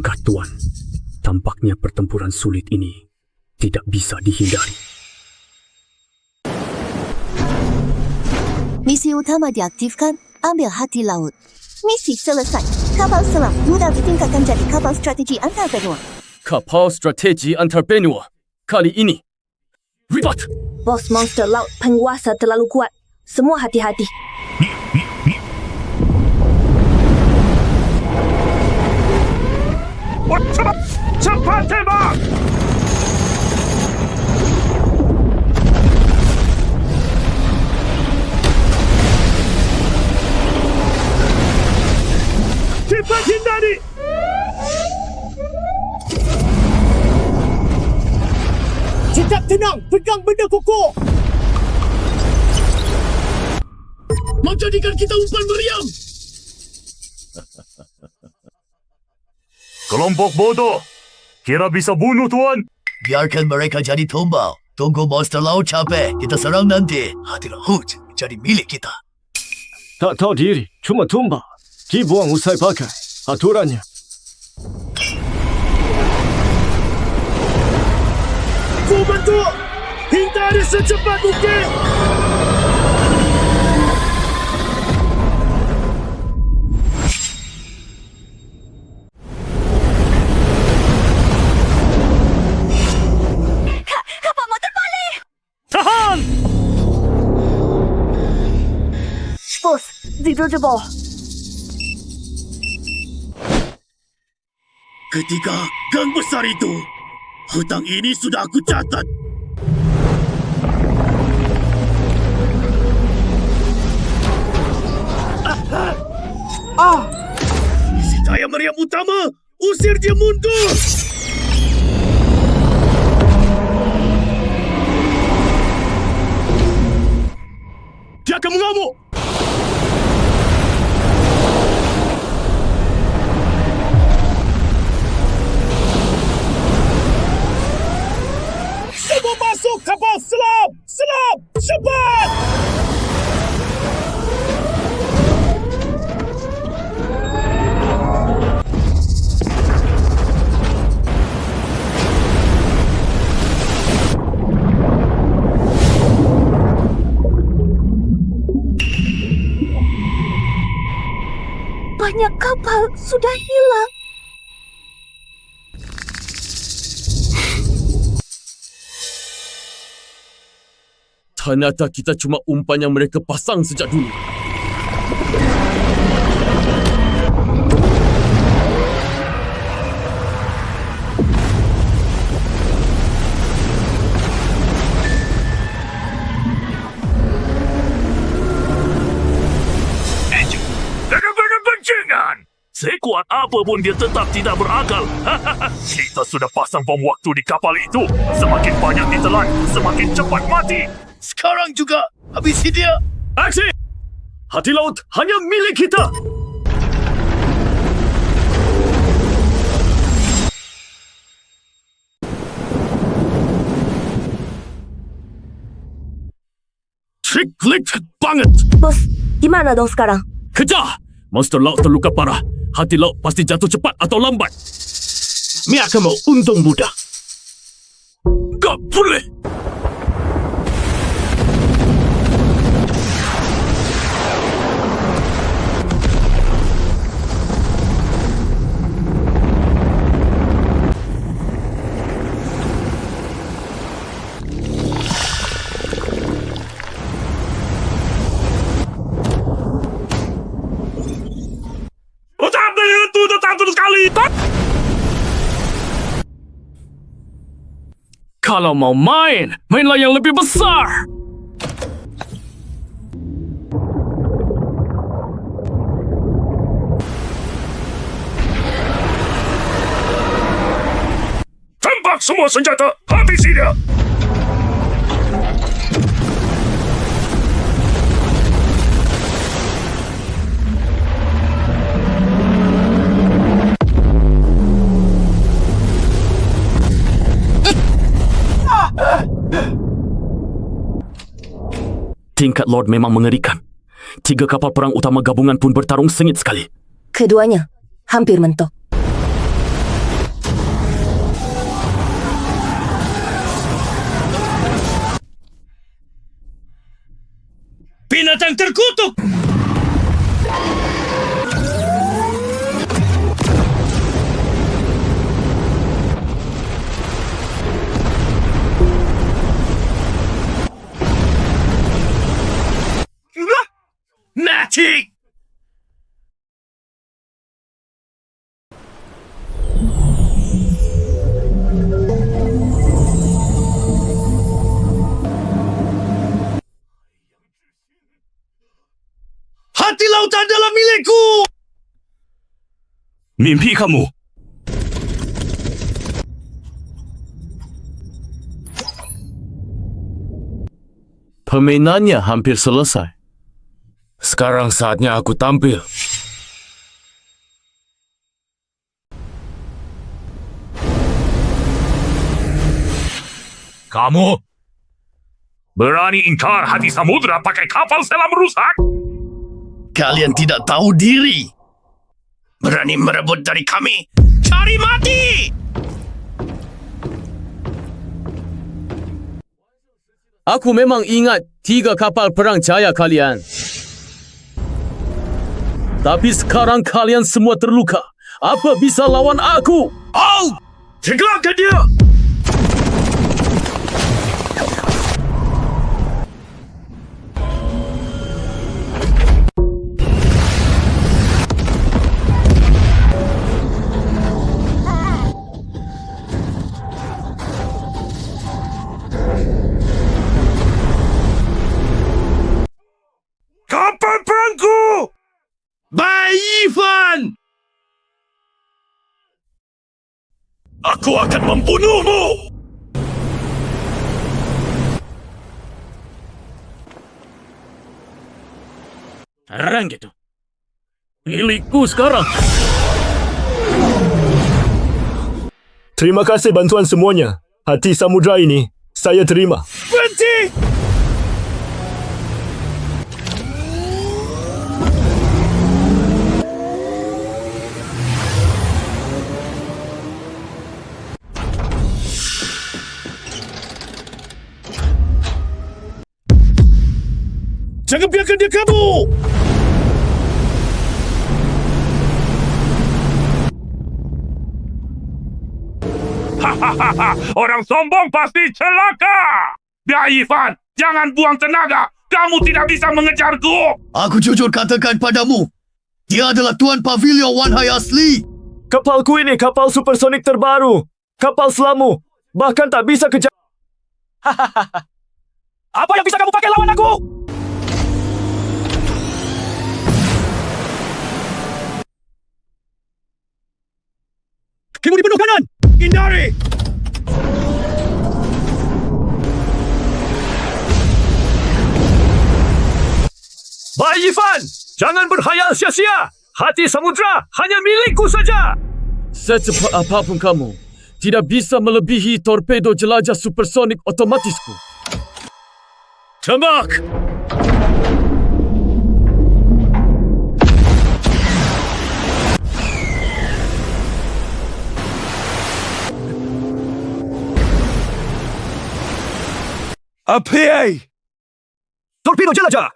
Baiklah Tuan, tampaknya pertempuran sulit ini tidak bisa dihindari. Misi utama diaktifkan, ambil hati laut. Misi selesai. Kapal selam mudah ditingkatkan jadi kapal strategi antar benua. Kapal strategi antar benua. Kali ini, ribut! Bos monster laut penguasa terlalu kuat. Semua hati-hati. Cepat tembak! Cepat hindari! Cakap tenang, pegang benda kokoh. Mau jadikan kita umpan meriam. Kelompok bodoh. Kira bisa bunuh, Tuan? Biarkan mereka jadi tumbal. Tunggu monster laut capek. Kita serang nanti. Hati laut jadi milik kita. Tak tahu diri, cuma tumbal. Dibuang usai pakai. Aturannya. Ku bentuk! Hindari secepat mungkin! Kapal motor balik! Tahan! Bos, tidur di bawah. Ketika gang besar itu, hutang ini sudah aku catat. Isi daya meriam utama, usir dia mundur. Dia akan mengamuk! Semua masuk kapal selam! Selam! Cepat! Banyak kapal sudah hilang. Ternyata kita cuma umpan yang mereka pasang sejak dulu. Dengan bencingan! Sekuat apa pun dia tetap tidak berakal. Kita sudah pasang bom waktu di kapal itu. Semakin banyak ditelan, semakin cepat mati. Sekarang juga habisi dia. Aksi! Hati laut hanya milik kita! Trik-klik banget. Bos, di mana dong sekarang? Kejar! Monster laut terluka parah. Hati laut pasti jatuh cepat atau lambat. Mia kamu untung mudah. Tak boleh! Kalau mau main, mainlah yang lebih besar. Tembak semua senjata! Habisi dia! Tingkat Lord memang mengerikan. 3 kapal perang utama gabungan pun bertarung sengit sekali. Keduanya hampir mentok. binatang terkutuk! Mati! Hati lautan dalam milikku! Mimpi kamu. Permainannya hampir selesai. Sekarang saatnya aku tampil. Kamu berani ingkar hati samudra pakai kapal selam rusak? Kalian tidak tahu diri. Berani merebut dari kami. Cari mati! Aku memang ingat 3 kapal perang jaya kalian. Tapi sekarang kalian semua terluka. Apa bisa lawan aku? Oh! Tenggelamkan dia! Kapal perangku! Bayi Ivan! Aku akan membunuhmu! Terang gitu. Milikku sekarang. Terima kasih bantuan semuanya. Hati samudra ini, saya terima. Berhenti! Jangan biarkan dia kabur! Hahaha, orang sombong pasti celaka! Biar Ivan, jangan buang tenaga! Kamu tidak bisa mengejarku! Aku jujur katakan padamu, dia adalah Tuan Pavilion Wanhai asli! Kapalku ini kapal supersonik terbaru. Kapal selamu. Bahkan tak bisa kejar... Apa yang bisa kamu pakai lawan aku? Kemudi penuh kanan! Hindari! Bayi Ivan, jangan berhayal sia-sia. Hati samudra hanya milikku saja. Secepat apapun kamu, tidak bisa melebihi torpedo jelajah supersonik otomatisku. Tembak! Apiai! Torpedo jelajah!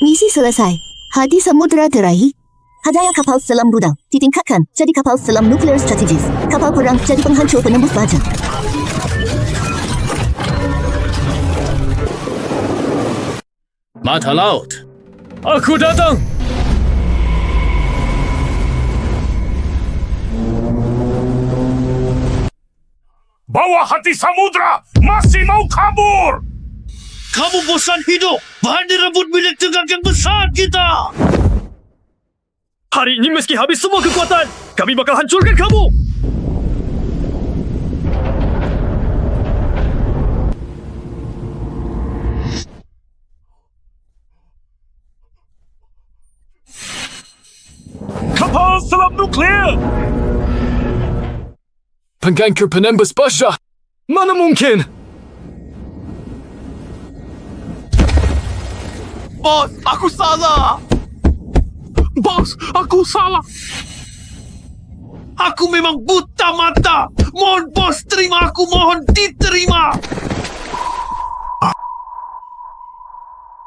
Misi selesai. Hadi samudra terakhir. Hadaya kapal selam rudal ditingkatkan jadi kapal selam nuklear strategis. Kapal perang jadi penghancur penembus baja. Mata laut. Aku datang. Bawah hati samudra masih mau kabur! Kamu bosan hidup! Berani rebut milik tegak yang besar kita! Hari ini meski habis semua kekuatan, kami bakal hancurkan kamu! bom nuklear! Pengangkir penembus basah. Mana mungkin? Bos, aku salah. Bos, aku salah. Aku memang buta mata. Mohon bos terima aku, mohon diterima.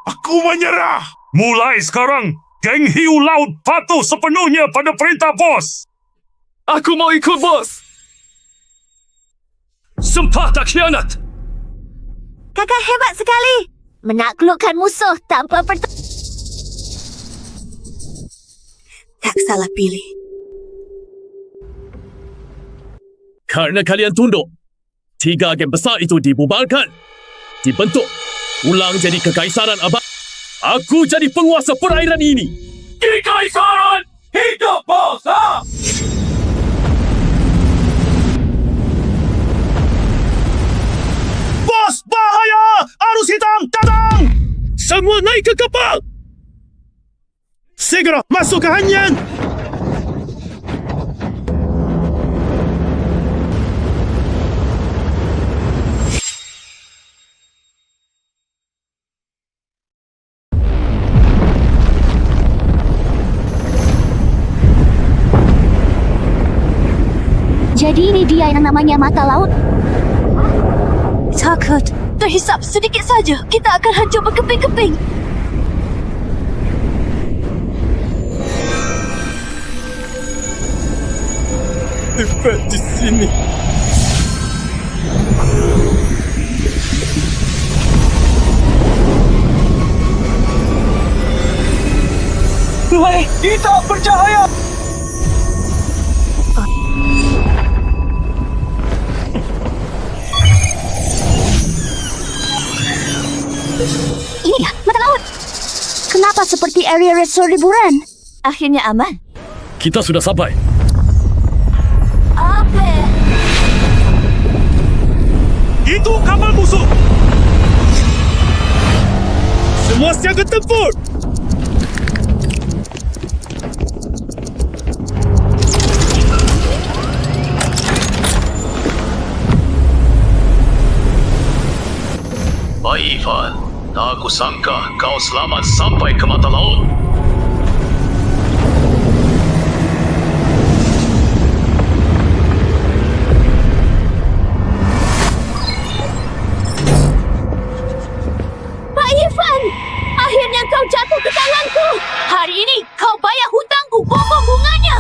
Aku menyerah! Mulai sekarang, geng hiu laut patuh sepenuhnya pada perintah bos! Aku mau ikut bos. Sumpah tak khianat. Kakak hebat sekali. Menaklukkan musuh tanpa Tak salah pilih. Karena kalian tunduk, 3 agen besar itu dibubarkan. Dibentuk. Ulang jadi kekaisaran abad. Aku jadi penguasa perairan ini. Kekaisaran hidup bos. Bos, bahaya! Arus hitam datang! Semua naik ke kapal. Segera masuk ke hanyang! Jadi ini dia yang namanya mata laut. Takut. Terhisap sedikit saja. Kita akan hancur berkeping-keping. Efek di sini. Kita bercahaya! Ini dia, mata laut. Kenapa seperti area resort liburan? Akhirnya aman. Kita sudah sampai. Apa? Itu kapal musuh! Semua siaga tempur! Baik, Ivan. Tak aku sangka kau selamat sampai ke mata laut. Pak Irfan! Akhirnya kau jatuh ke tanganku. Hari ini kau bayar hutangku pokok bunganya.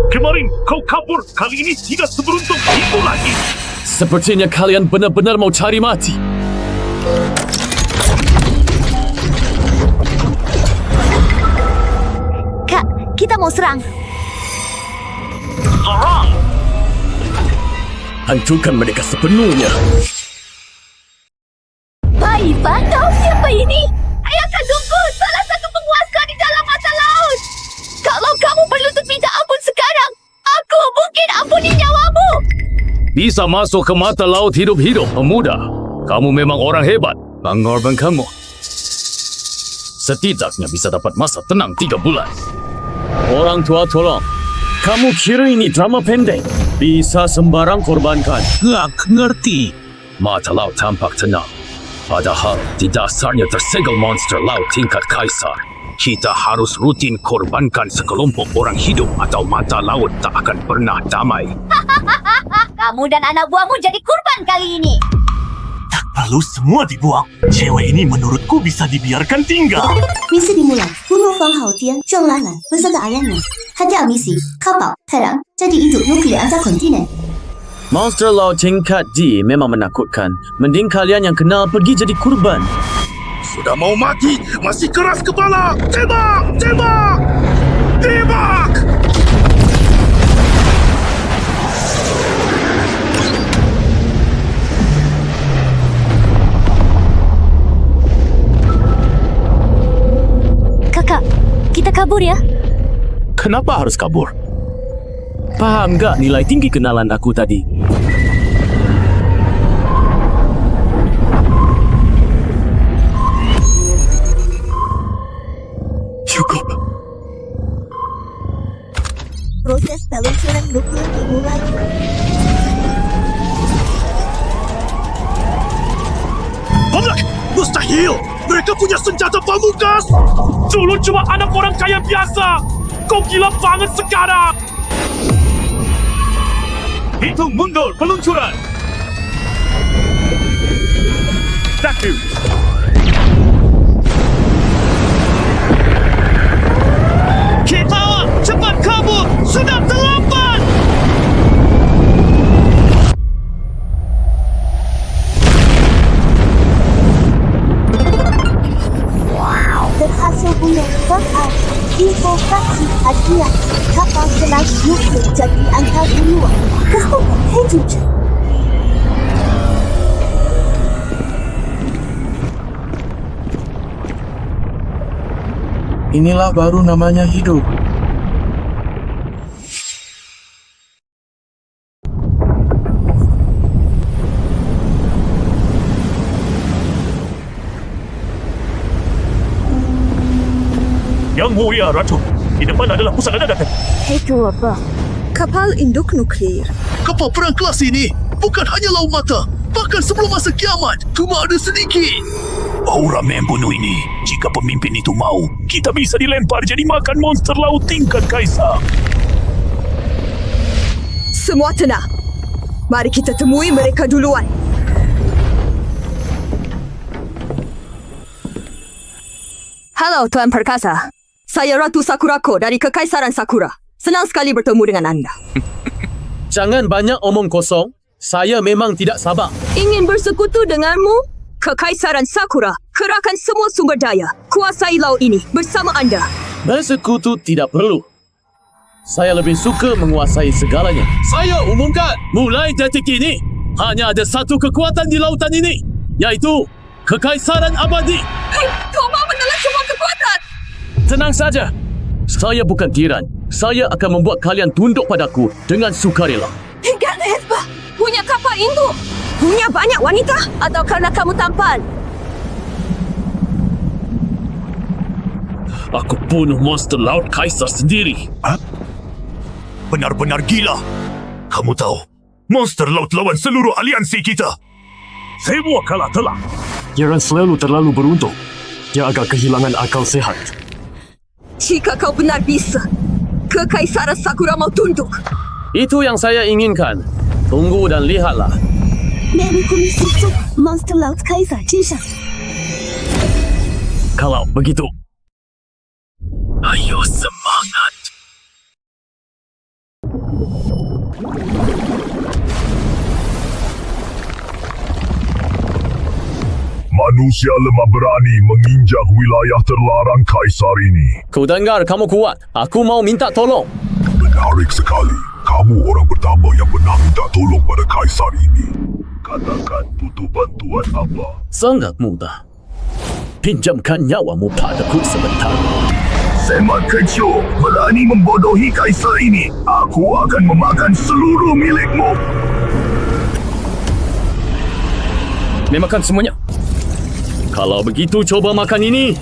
Kemarin kau kabur, kali ini tidak seberuntung itu lagi. Sepertinya kalian benar-benar mau cari mati. Kak, kita mau serang. Hancurkan mereka sepenuhnya. Pak Irfan, kau siapa ini? Ayah kandungku, salah satu penguasa di dalam mata laut. Kalau kamu berlutut minta ampun sekarang, aku mungkin ampuni nyawamu. Bisa masuk ke mata laut hidup-hidup, pemuda. Kamu memang orang hebat. Mengorban kamu. Setidaknya bisa dapat masa tenang 3 bulan. Orang tua tolong. Kamu kira ini drama pendek? Bisa sembarang korbankan. Nggak ngerti. Mata laut tampak tenang. Padahal di dasarnya tersegel monster laut tingkat kaisar. Kita harus rutin korbankan sekelompok orang hidup atau mata laut tak akan pernah damai. Kamu dan anak buahmu jadi kurban kali ini. Lalu semua dibuang. Cewek ini menurutku bisa dibiarkan tinggal. Misi dimulai. Bunuh Fang Haotian, Zheng Lanlan beserta ayahnya. Hadiah misi, kapal, perang, jadi induk nuklir antar kontinen. Monster laut tingkat D memang menakutkan. Mending kalian yang kenal pergi jadi kurban. Sudah mau mati, masih keras kepala. Tembak! Tembak! Tembak! Kakak, kita kabur ya. Kenapa harus kabur? Paham gak nilai tinggi kenalan aku tadi? Cukup. Proses Mustahil! Mereka punya senjata pamungkas! Dulu cuma anak orang kaya biasa! Kau gila banget sekarang! Hitung mundur peluncuran. Thank you. Ketawa, cepat kabur! Sudah terlambat! Berhasil bunuh kapal. Info-faksi hadiah. Kapal telah nuklir jadi angka duluan. Kesepak hijau. Inilah baru namanya hidup. Yang mulia Ratu, di depan adalah pusat ledakan. Itu apa? Kapal induk nuklir. Kapal perang kelas ini bukan hanya laut mata. Bahkan sebelum masa kiamat, cuma ada sedikit. Aura membunuh ini. Jika pemimpin itu mau, kita bisa dilempar jadi makan monster laut tingkat kaisar. Semua tenang. Mari kita temui mereka duluan. Halo Tuan Perkasa. Saya Ratu Sakurako dari Kekaisaran Sakura. Senang sekali bertemu dengan anda. Jangan banyak omong kosong. Saya memang tidak sabar. Ingin bersekutu denganmu? Kekaisaran Sakura kerahkan semua sumber daya, kuasai laut ini bersama anda. Bersekutu tidak perlu. Saya lebih suka menguasai segalanya. Saya umumkan, mulai detik ini, hanya ada satu kekuatan di lautan ini, yaitu Kekaisaran Abadi. Kau mau menelan semua kekuatan? Tenang saja. Saya bukan tiran. Saya akan membuat kalian tunduk padaku dengan sukarela. Hingga hebat. Punya kapal induk. Punya banyak wanita? Atau karena kamu tampan? Aku bunuh monster laut kaisar sendiri. Benar-benar gila. Kamu tahu, monster laut lawan seluruh aliansi kita. Semua kalah telak. Yaran selalu terlalu beruntung. Dia agak kehilangan akal sehat. Jika kau benar bisa, Kekaisaran Sakura mau tunduk. Itu yang saya inginkan. Tunggu dan lihatlah. Mary Komisi Suk, monster laut kaisar Jisha. Kalau begitu, ayo semangat. Manusia lemah berani menginjak wilayah terlarang kaisar ini. Ku dengar kamu kuat. Aku mau minta tolong. Menarik sekali. Kamu orang pertama yang pernah minta tolong pada kaisar ini. Katakan butuh bantuan apa? Sangat mudah. Pinjamkan nyawamu padaku sebentar. Semat kecil berani membodohi kaisar ini. Aku akan memakan seluruh milikmu. Makan semuanya. Kalau begitu, coba makan ini.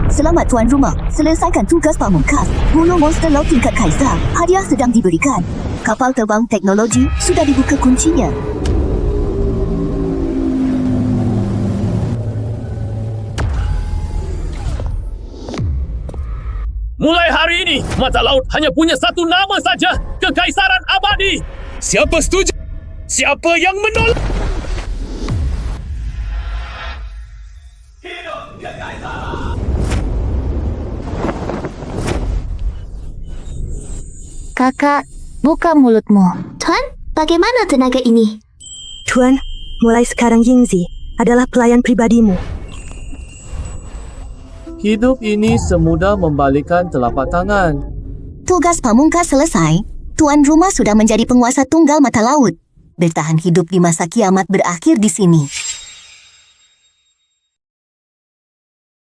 Selamat tuan rumah. Selesaikan tugas pamungkas. Bunuh monster laut tingkat kaisar. Hadiah sedang diberikan. Kapal terbang teknologi sudah dibuka kuncinya. Mulai hari ini, mata laut hanya punya satu nama saja. Kekaisaran Abadi. Siapa setuju? Siapa yang menolak? Kakak, buka mulutmu. Tuan, bagaimana tenaga ini? Tuan, mulai sekarang Yingzi adalah pelayan pribadimu. Hidup ini semudah membalikkan telapak tangan. Tugas pamungkas selesai. Tuan rumah sudah menjadi penguasa tunggal mata laut. Bertahan hidup di masa kiamat berakhir di sini.